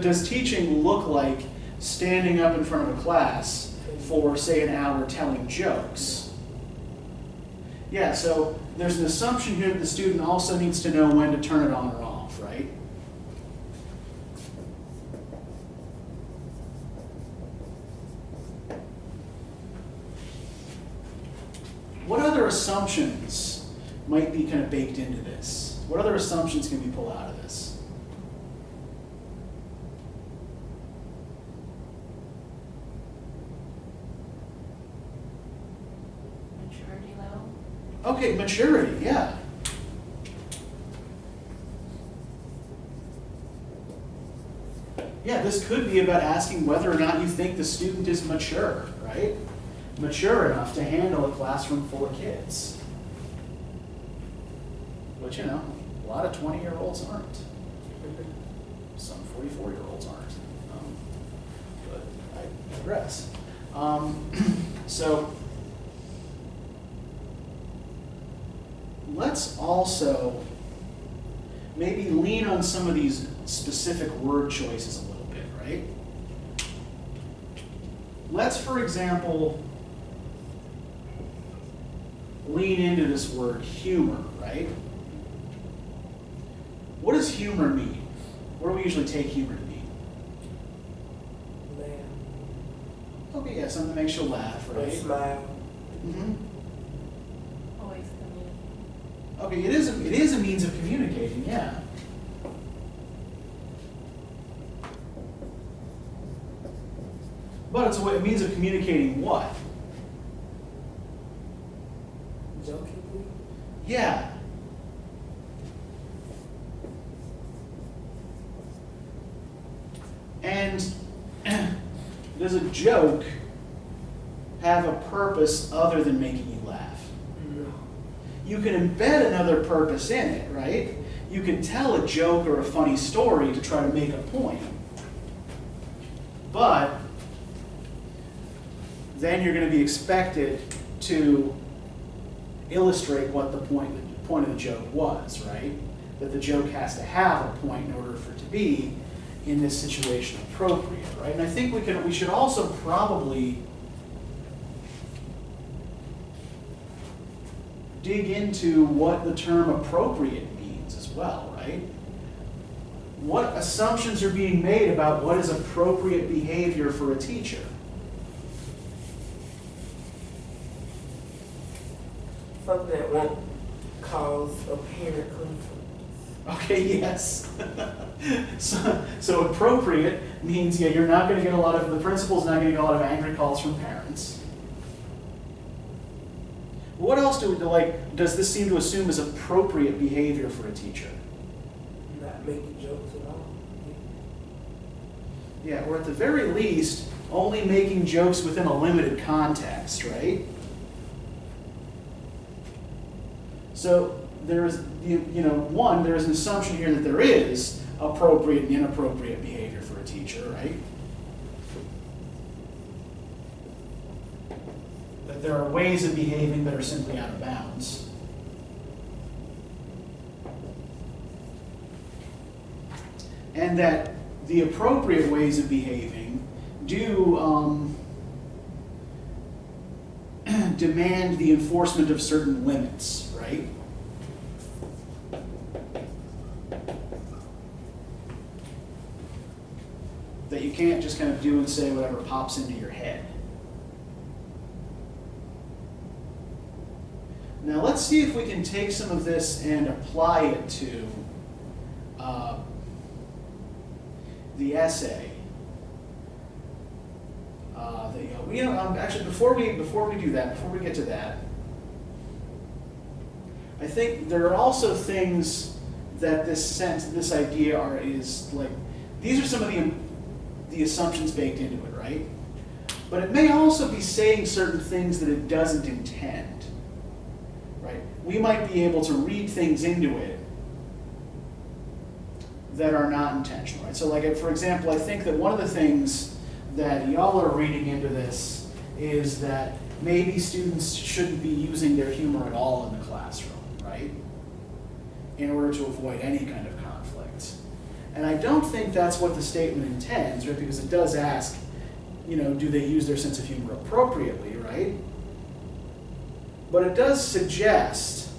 does teaching look like standing up in front of a class for, say, an hour telling jokes? Yeah, so there's an assumption here that the student also needs to know when to turn it on or off, right? What other assumptions might be kind of baked into this? What other assumptions can we pull out of this? Maturity level. Okay, maturity, yeah. Yeah, this could be about asking whether or not you think the student is mature, right? Mature enough to handle a classroom full of kids. Which, a lot of 20-year-olds aren't. Some 44-year-olds aren't. But I digress. So let's also maybe lean on some of these specific word choices a little bit, right? Let's, for example, lean into this word humor, right? What does humor mean? What do we usually take humor to mean? Laugh. Okay, yeah, something that makes you laugh, Or right? smile. Mm-hmm. Always communicate. Okay, it is a means of communicating, yeah. But it's a means of communicating what? Jokingly. Yeah. And does a joke have a purpose other than making you laugh? No. You can embed another purpose in it, right? You can tell a joke or a funny story to try to make a point. But then you're going to be expected to illustrate what the point of the joke was, right? That the joke has to have a point in order for it to be, in this situation, appropriate, right? And I think we should also probably dig into what the term appropriate means as well, right? What assumptions are being made about what is appropriate behavior for a teacher? Something that won't cause apparent conflict. Okay, yes. So appropriate means, yeah, you're not going to get the principal's not going to get a lot of angry calls from parents. What else does this seem to assume is appropriate behavior for a teacher? Not making jokes at all. Yeah, or at the very least, only making jokes within a limited context, right? So there's, there's an assumption here that there is appropriate and inappropriate behavior for a teacher, right? That there are ways of behaving that are simply out of bounds. And that the appropriate ways of behaving do demand the enforcement of certain limits, right? That you can't just kind of do and say whatever pops into your head. Now let's see if we can take some of this and apply it to the essay. Actually, before we do that, before we get to that, I think there are also things that this idea is like, these are some of the assumptions baked into it, right? But it may also be saying certain things that it doesn't intend, right? We might be able to read things into it that are not intentional, right? So like, for example, I think that one of the things that y'all are reading into this is that maybe students shouldn't be using their humor at all in the classroom, right? In order to avoid any kind of conflict. And I don't think that's what the statement intends, right? Because it does ask, do they use their sense of humor appropriately, right? But it does suggest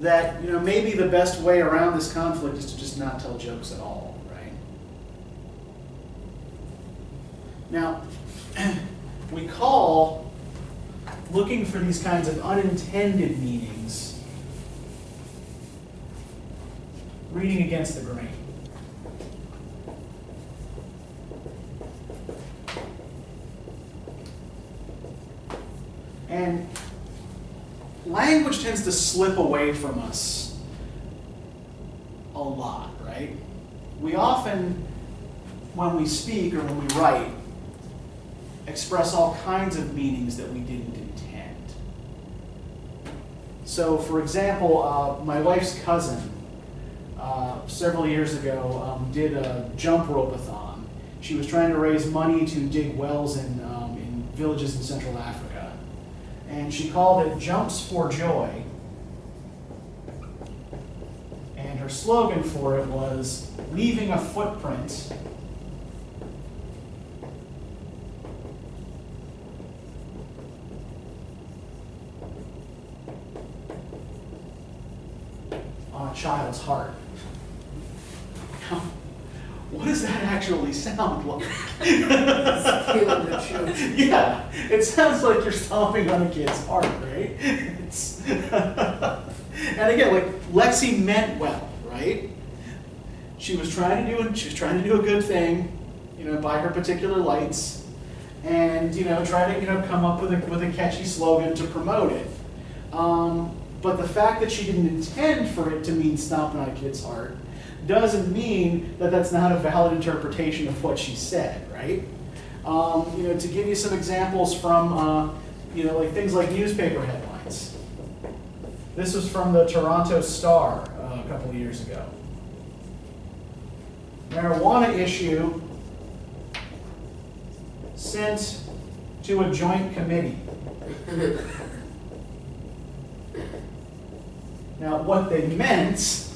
that, maybe the best way around this conflict is to just not tell jokes at all, right? Now, we call looking for these kinds of unintended meanings reading against the grain. And language tends to slip away from us a lot, right? We often, when we speak or when we write, express all kinds of meanings that we didn't intend. So, for example, my wife's cousin, several years ago, did a jump rope-a-thon. She was trying to raise money to dig wells in villages in Central Africa. And she called it Jumps for Joy. And her slogan for it was, leaving a footprint on a child's heart. Now, what does that actually sound like? Killing the children. Yeah, it sounds like you're stomping on a kid's heart, right? And again, like Lexi meant well, right? She was trying to do a good thing, by her particular lights, and try to come up with a catchy slogan to promote it. But the fact that she didn't intend for it to mean stomping on a kid's heart doesn't mean that that's not a valid interpretation of what she said, right? To give you some examples from, like things like newspaper headlines. This was from the Toronto Star a couple of years ago. Marijuana issue sent to a joint committee. Now, what they meant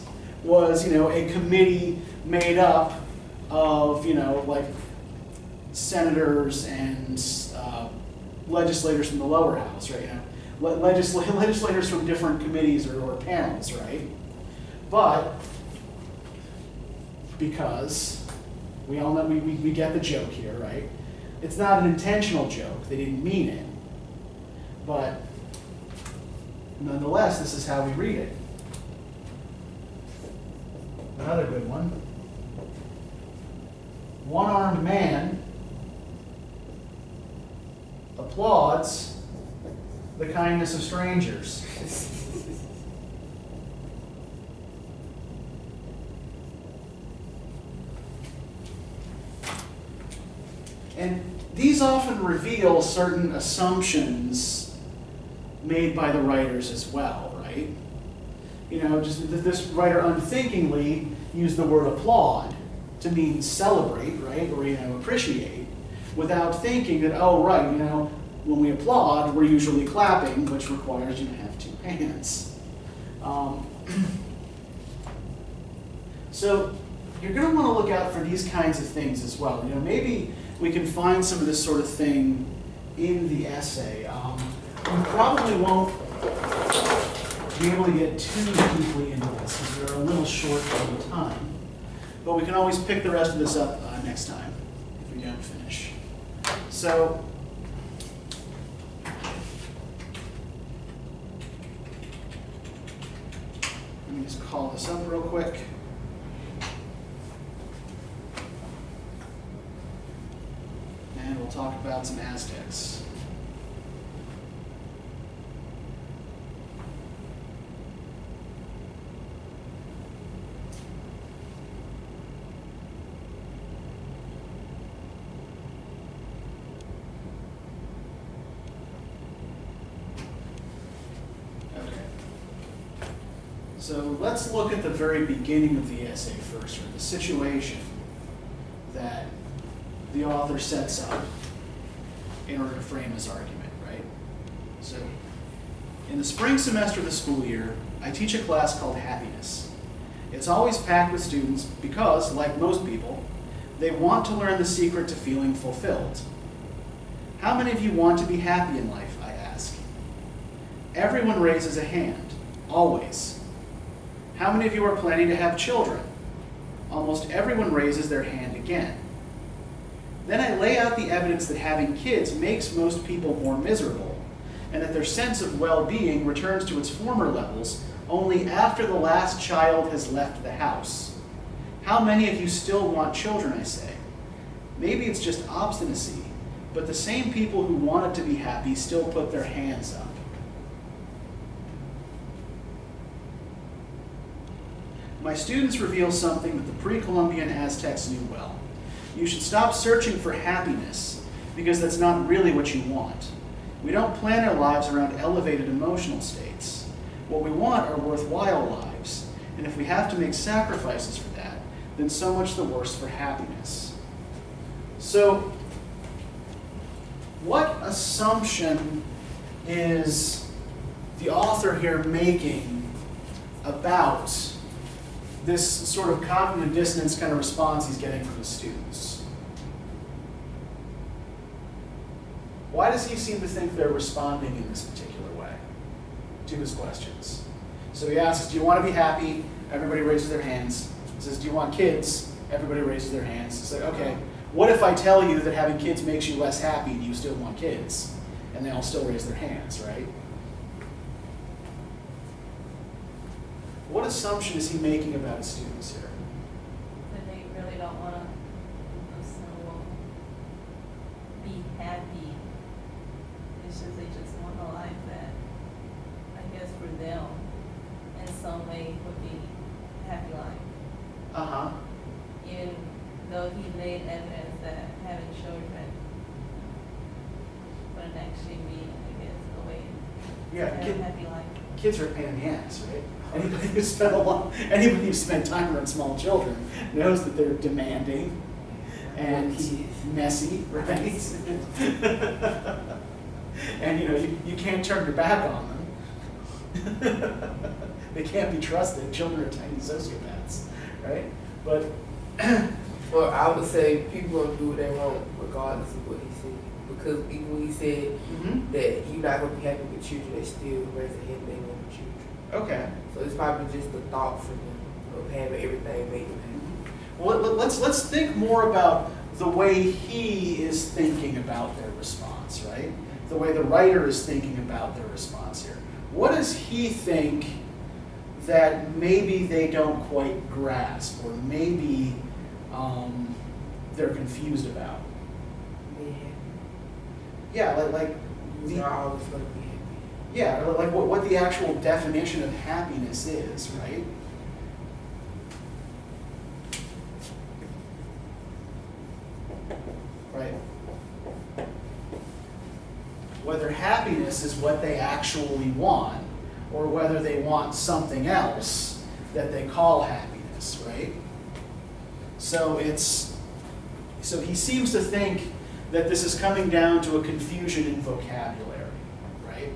was, a committee made up of, like senators and legislators from the lower house, right? Legislators from different committees or panels, right? But because we all know we get the joke here, right? It's not an intentional joke. They didn't mean it. But nonetheless, this is how we read it. Another good one. One-armed man applauds the kindness of strangers. And these often reveal certain assumptions made by the writers as well, right? Just this writer unthinkingly used the word applaud to mean celebrate, right, or appreciate, without thinking that, oh, right, when we applaud, we're usually clapping, which requires you to have two hands. So you're going to want to look out for these kinds of things as well. Maybe we can find some of this sort of thing in the essay. We probably won't be able to get too deeply into this because we're a little short on time. But we can always pick the rest of this up next time if we don't finish. So me just call this up real quick. And we'll talk about some Aztecs. So let's look at the very beginning of the essay first, or the situation that the author sets up in order to frame his argument, right? So, in the spring semester of the school year, I teach a class called Happiness. It's always packed with students because, like most people, they want to learn the secret to feeling fulfilled. How many of you want to be happy in life, I ask? Everyone raises a hand, always. How many of you are planning to have children? Almost everyone raises their hand again. Then I lay out the evidence that having kids makes most people more miserable, and that their sense of well-being returns to its former levels only after the last child has left the house. How many of you still want children, I say? Maybe it's just obstinacy, but the same people who wanted to be happy still put their hands up. My students reveal something that the pre-Columbian Aztecs knew well. You should stop searching for happiness, because that's not really what you want. We don't plan our lives around elevated emotional states. What we want are worthwhile lives, and if we have to make sacrifices for that, then so much the worse for happiness. So, what assumption is the author here making about this sort of cognitive dissonance kind of response he's getting from his students? Why does he seem to think they're responding in this particular way to his questions? So he asks, do you want to be happy? Everybody raises their hands. He says, do you want kids? Everybody raises their hands. It's like, okay, what if I tell you that having kids makes you less happy and you still want kids? And they all still raise their hands, right? What assumption is he making about his students here? That they really don't want to be happy. It's just they just want a life that, I guess, for them, in some way, would be a happy life. Uh-huh. Even though he laid evidence that having children wouldn't actually be, I guess, a way to have a happy life. Kids are a pain in the ass, right? Anybody who's spent time around small children knows that they're demanding and messy, right? And you can't turn your back on them. They can't be trusted. Children are tiny sociopaths, right? But well, I would say people don't do what they want regardless of what he said. Because even when he said that you're not going to be happy with children, they still raise their hand and they want children. okay. So it's probably just the thought for them of having everything made them happy. Well, let's think more about the way he is thinking about their response, right? The way the writer is thinking about their response here. What does he think that maybe they don't quite grasp, or maybe they're confused about? Yeah, like they're always going to be happy. Yeah, like what the actual definition of happiness is, right? Right. Whether happiness is what they actually want, or whether they want something else that they call happiness, right? So he seems to think that this is coming down to a confusion in vocabulary, right?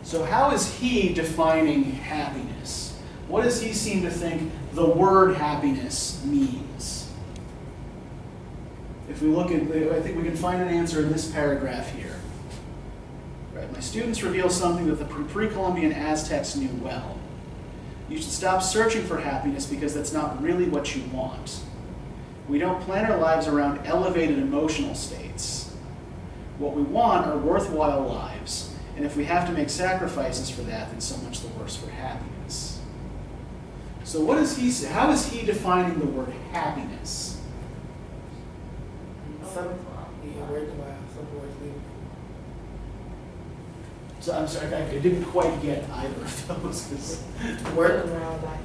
So how is he defining happiness? What does he seem to think the word happiness means? If we look at, I think we can find an answer in this paragraph here. Right, my students reveal something that the pre-Columbian Aztecs knew well. You should stop searching for happiness because that's not really what you want. We don't plan our lives around elevated emotional states. What we want are worthwhile lives, and if we have to make sacrifices for that, then so much the worse for happiness. So what does he say? How is he defining the word happiness? So I'm sorry, I didn't quite get either of those. Work around life.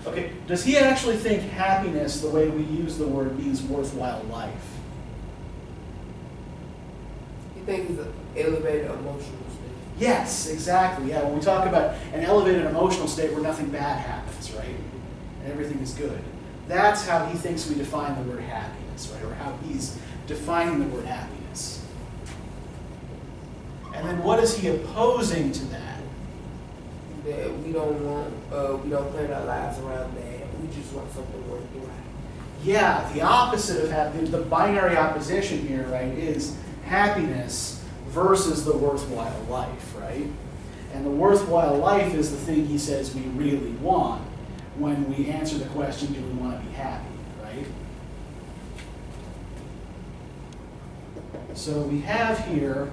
Okay, does he actually think happiness, the way we use the word, means worthwhile life? You think it's an elevated emotional state? Yes, exactly. Yeah, when we talk about an elevated emotional state where nothing bad happens, right? And everything is good. That's how he thinks we define the word happiness, right? Or how he's defining the word happiness. And then what is he opposing to that? That we don't plan our lives around that. We just want something worth doing. Yeah, the opposite of happiness, the binary opposition here, right, is happiness versus the worthwhile life, right? And the worthwhile life is the thing he says we really want when we answer the question, do we want to be happy, right? So we have here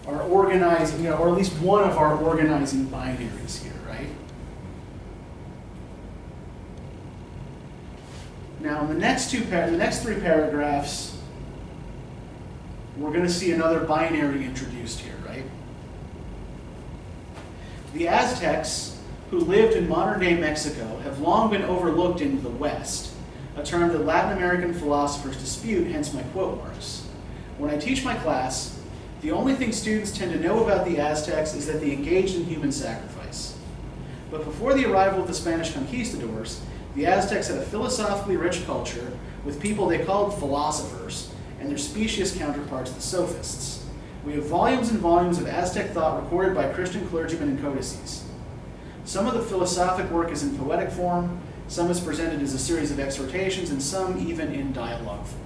our organizing, or at least one of our organizing binaries here, right? Now, in the next three paragraphs, we're going to see another binary introduced here, right? The Aztecs, who lived in modern-day Mexico, have long been overlooked in the West, a term that Latin American philosophers dispute, hence my quote marks. When I teach my class, the only thing students tend to know about the Aztecs is that they engaged in human sacrifice. But before the arrival of the Spanish conquistadors, the Aztecs had a philosophically rich culture with people they called philosophers and their specious counterparts, the sophists. We have volumes and volumes of Aztec thought recorded by Christian clergymen and codices. Some of the philosophic work is in poetic form, some is presented as a series of exhortations, and some even in dialogue form.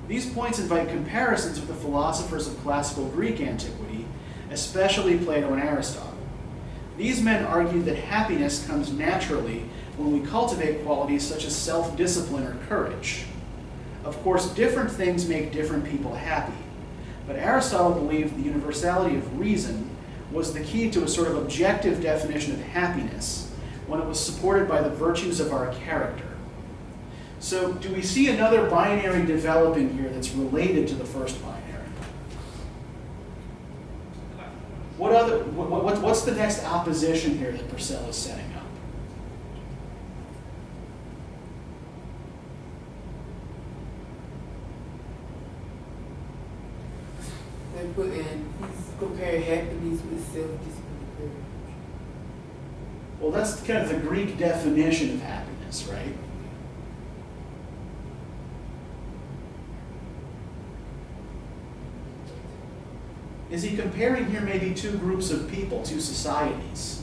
These points invite comparisons with the philosophers of classical Greek antiquity, especially Plato and Aristotle. These men argued that happiness comes naturally when we cultivate qualities such as self-discipline or courage. Of course, different things make different people happy, but Aristotle believed the universality of reason was the key to a sort of objective definition of happiness when it was supported by the virtues of our character. So, do we see another binary developing here that's related to the first binary? What's the next opposition here that Purcell is setting up? They put in, he's comparing happiness with self-discipline. Well, that's kind of the Greek definition of happiness, right? Is he comparing here maybe two groups of people, two societies?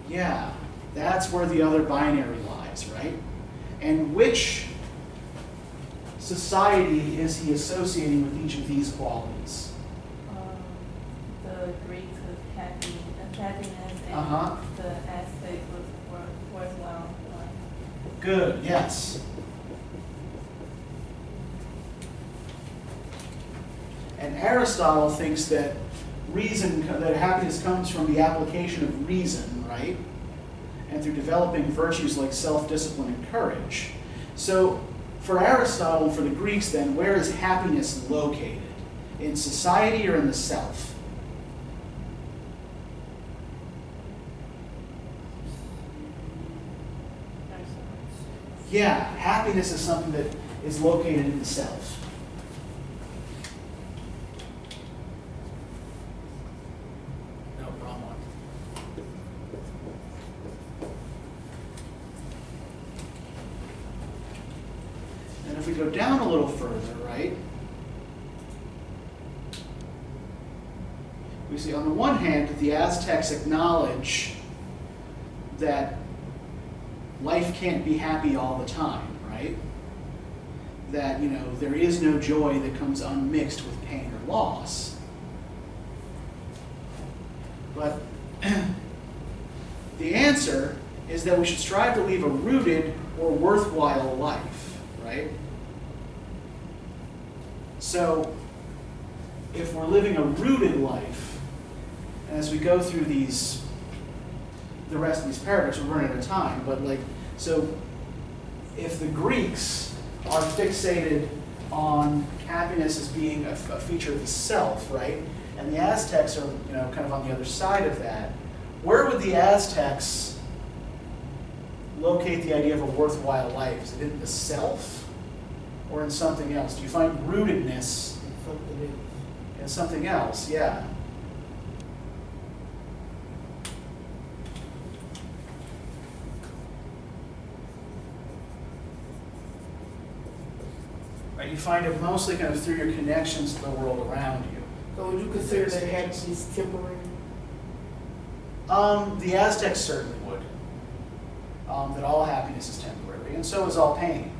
Yeah, that's where the other binary lies, right? And which society is he associating with each of these qualities? The Greeks with happiness and the Aztecs with worthwhile life. Good, yes. And Aristotle thinks that that happiness comes from the application of reason, right? And through developing virtues like self-discipline and courage. So for Aristotle and for the Greeks then, where is happiness located? In society or in the self? Yeah, happiness is something that is located in the self. No, wrong one. And if we go down a little further, right, we see on the one hand that the Aztecs acknowledge that life can't be happy all the time, right? that, there is no joy that comes unmixed with pain or loss. But the answer is that we should strive to lead a rooted or worthwhile life, right? So, if we're living a rooted life, and as we go through the rest of these paragraphs, we're running out of time, but so if the Greeks are fixated on happiness as being a feature of the self, right? And the Aztecs are, kind of on the other side of that. Where would the Aztecs locate the idea of a worthwhile life? Is it in the self or in something else? Do you find rootedness in something else? Yeah. Right, you find it mostly kind of through your connections to the world around you. So would you consider that happiness temporary? The Aztecs certainly would. That all happiness is temporary, and so is all pain,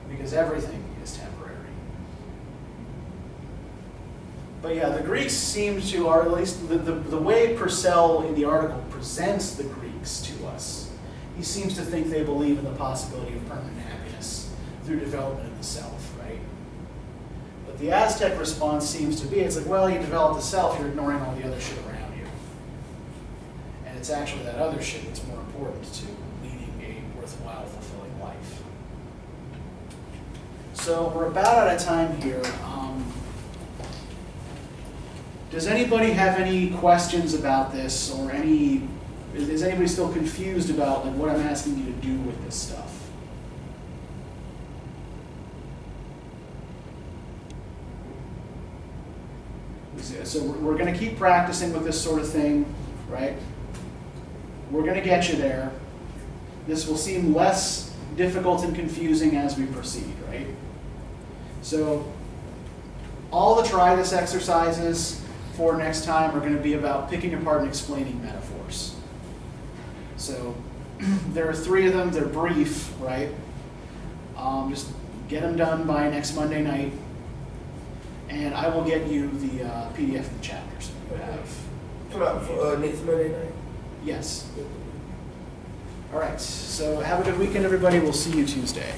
because everything is temporary. But yeah, the Greeks seem to, or at least the way Purcell in the article presents the Greeks to us, he seems to think they believe in the possibility of permanent happiness through development of the self, right? But the Aztec response seems to be, it's like, well, you develop the self, you're ignoring all the other shit around you. And it's actually that other shit that's more important to leading a worthwhile, fulfilling life. So we're about out of time here. Does anybody have any questions about this, or is anybody still confused about what I'm asking you to do with this stuff? So we're going to keep practicing with this sort of thing, right? We're going to get you there. This will seem less difficult and confusing as we proceed, right? So all the try this exercises for next time are going to be about picking apart and explaining metaphors. So there are 3 of them. They're brief, right? Just get them done by next Monday night. And I will get you the PDF of the chapters that you have. Come out for next Monday night? Yes. All right. So have a good weekend, everybody. We'll see you Tuesday.